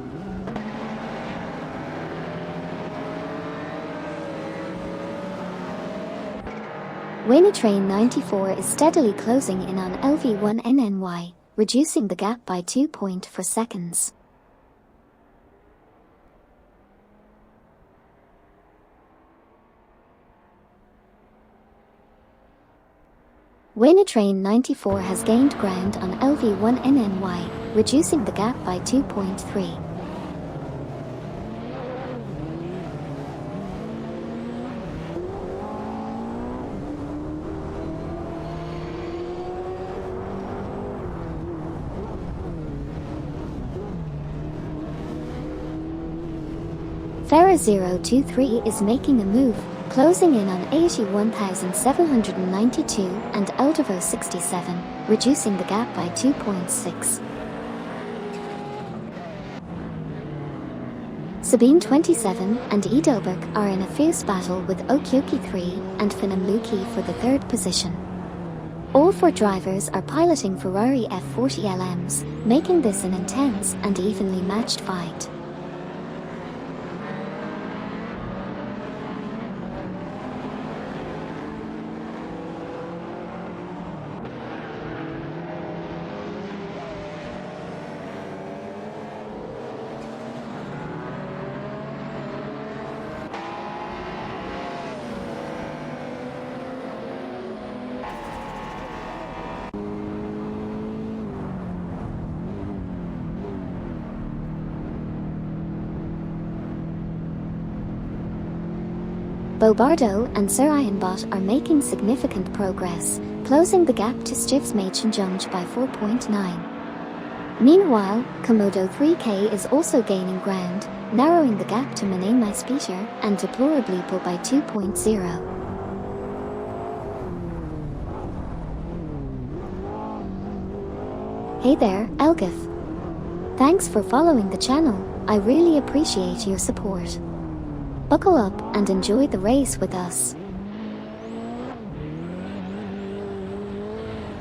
Train 94 is steadily closing in on LV1NNY, reducing the gap by 2.4 seconds. Train 94 has gained ground on LV1NNY, reducing the gap by 2.3. Ferra023 is making a move, closing in on 81,792 and Eldervo 67, reducing the gap by 2.6. Sabine 27 and Edelberg are in a fierce battle with Okyoki 3 and Finamluki for the third position. All four drivers are piloting Ferrari F40 LMs, making this an intense and evenly matched fight. Bobardo and Sir Ironbot are making significant progress, closing the gap to Stiff's Machenjunge by 4.9. Meanwhile, Komodo 3K is also gaining ground, narrowing the gap to Manamai Speter and Deplorablipo by 2.0. Hey there, Elgif. Thanks for following the channel, I really appreciate your support. Buckle up and enjoy the race with us.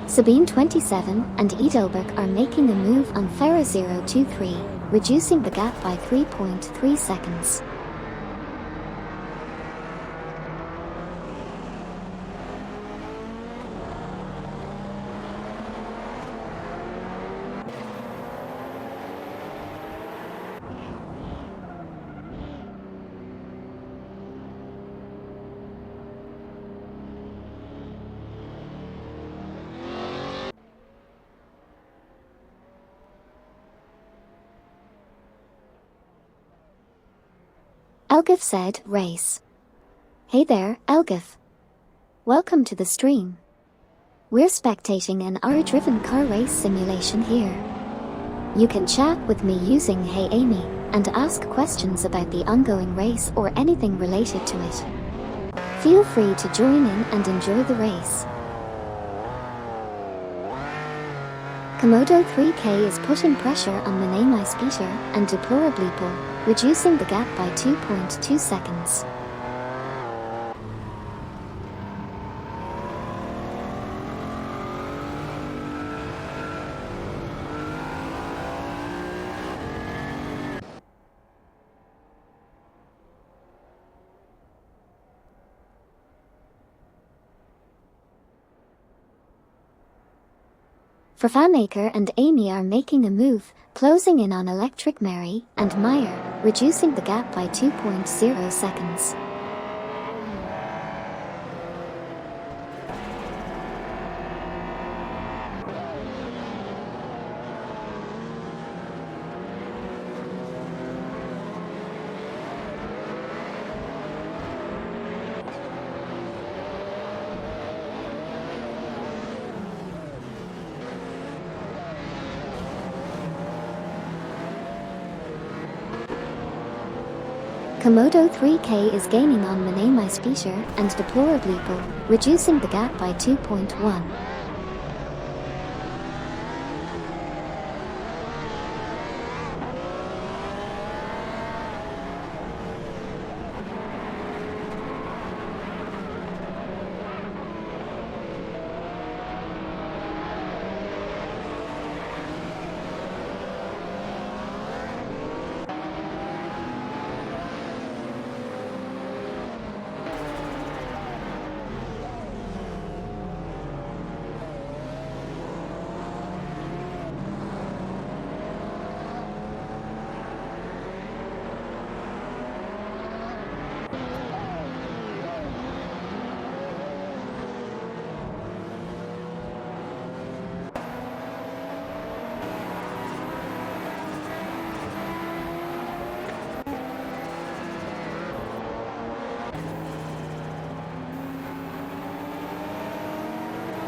Sabine 27 and Edelberg are making a move on Ferra 023, reducing the gap by 3.3 seconds. Elgif said, race. Hey there, Elgif. Welcome to the stream. We're spectating an R-driven car race simulation here. You can chat with me using Hey Amy and ask questions about the ongoing race or anything related to it. Feel free to join in and enjoy the race. Komodo 3K is putting pressure on Manamai Speter and Deplorablipo, reducing the gap by 2.2 seconds. Farfamaker and Amy are making a move, closing in on Electric Mary and Meyer, reducing the gap by 2.0 seconds. Komodo 3K is gaining on Manamai Speter and Deplorablipo, reducing the gap by 2.1.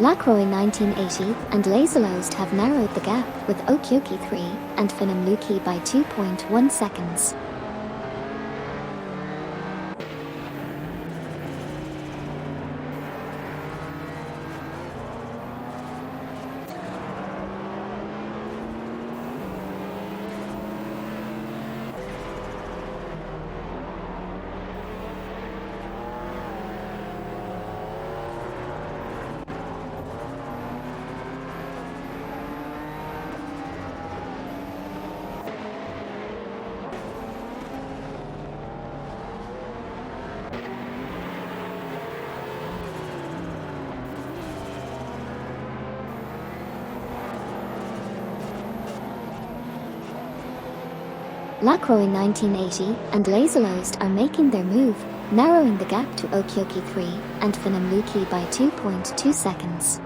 Lacroix 1980 and Laserlost have narrowed the gap with Okyoki 3 and Finamluki by 2.1 seconds. Lacroix 1980 and Laserlost are making their move, narrowing the gap to Okyoki 3 and Finamluki by 2.2 seconds.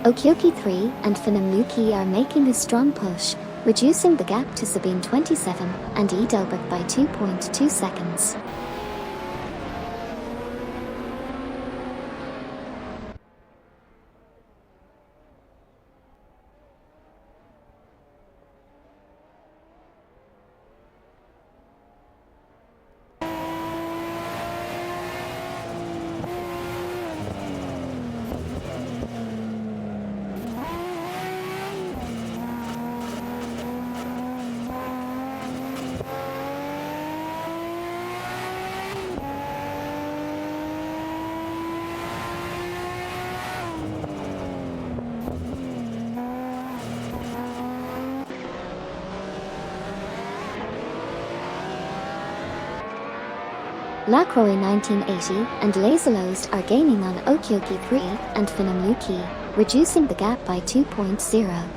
Okyoki 3 and Funamuki are making a strong push, reducing the gap to Sabine 27 and Edelbert by 2.2 seconds. Lacroix 1980 and Laserlost are gaining on Okyoki 3 and Funamuki, reducing the gap by 2.0.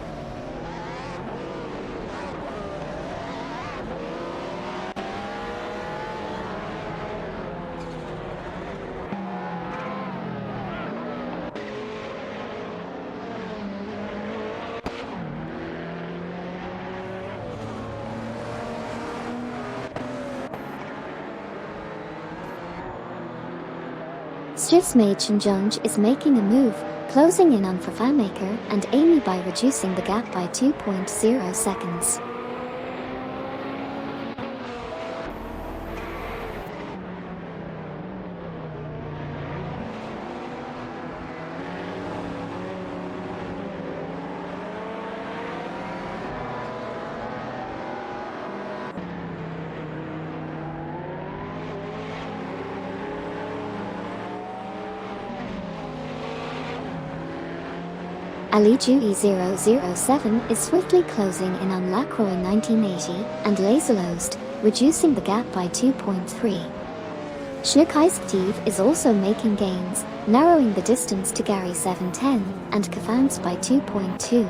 Stiff's Machen Junge is making a move, closing in on Fafamaker and Amy by reducing the gap by 2.0 seconds. Alijui 007 is swiftly closing in on Lacroix 1980 and Laserlost, reducing the gap by 2.3. Schneekeisktiv is also making gains, narrowing the distance to Gary 710 and Kafans by 2.2.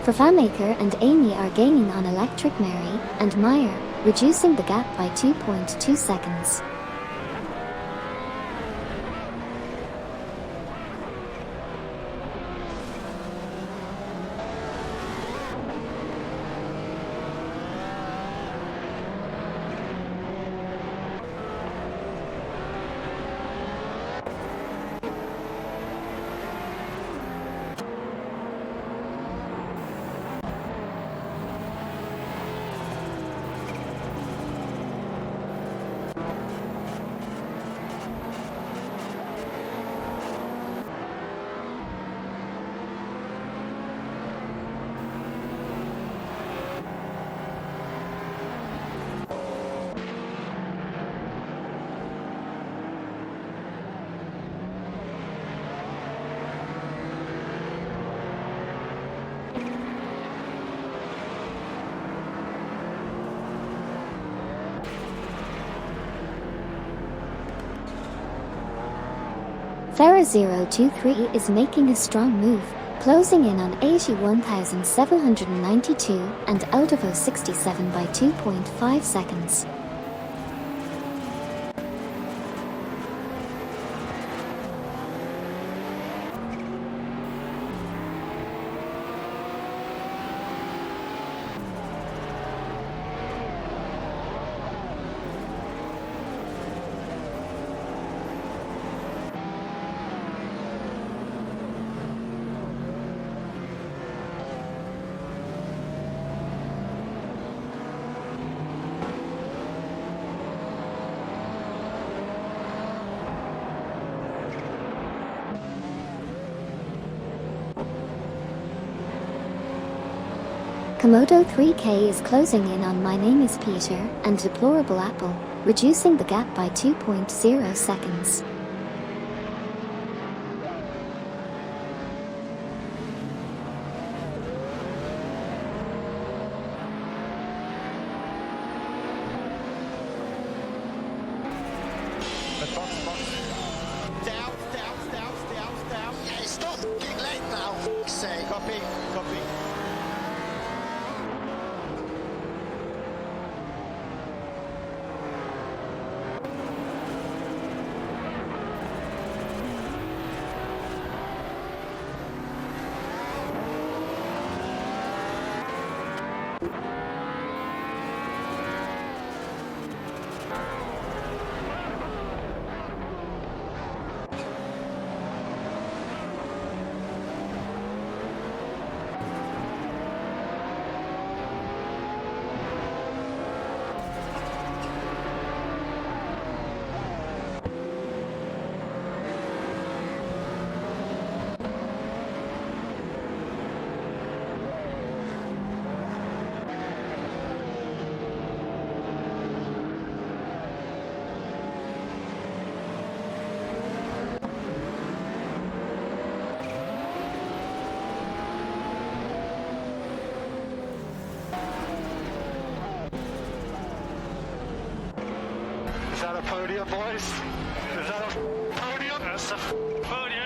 Fafamaker and Amy are gaining on Electric Mary and Meyer, reducing the gap by 2.2 seconds. Ferrer 023 is making a strong move, closing in on 81,792 and Eldavo 67 by 2.5 seconds. Komodo 3K is closing in on My Name is Peter and Deplorable Apple, reducing the gap by 2.0 seconds. Down. Yeah, it's not f***ing late now, say. Copy. podium, boys. Is that a podium? That's a podium.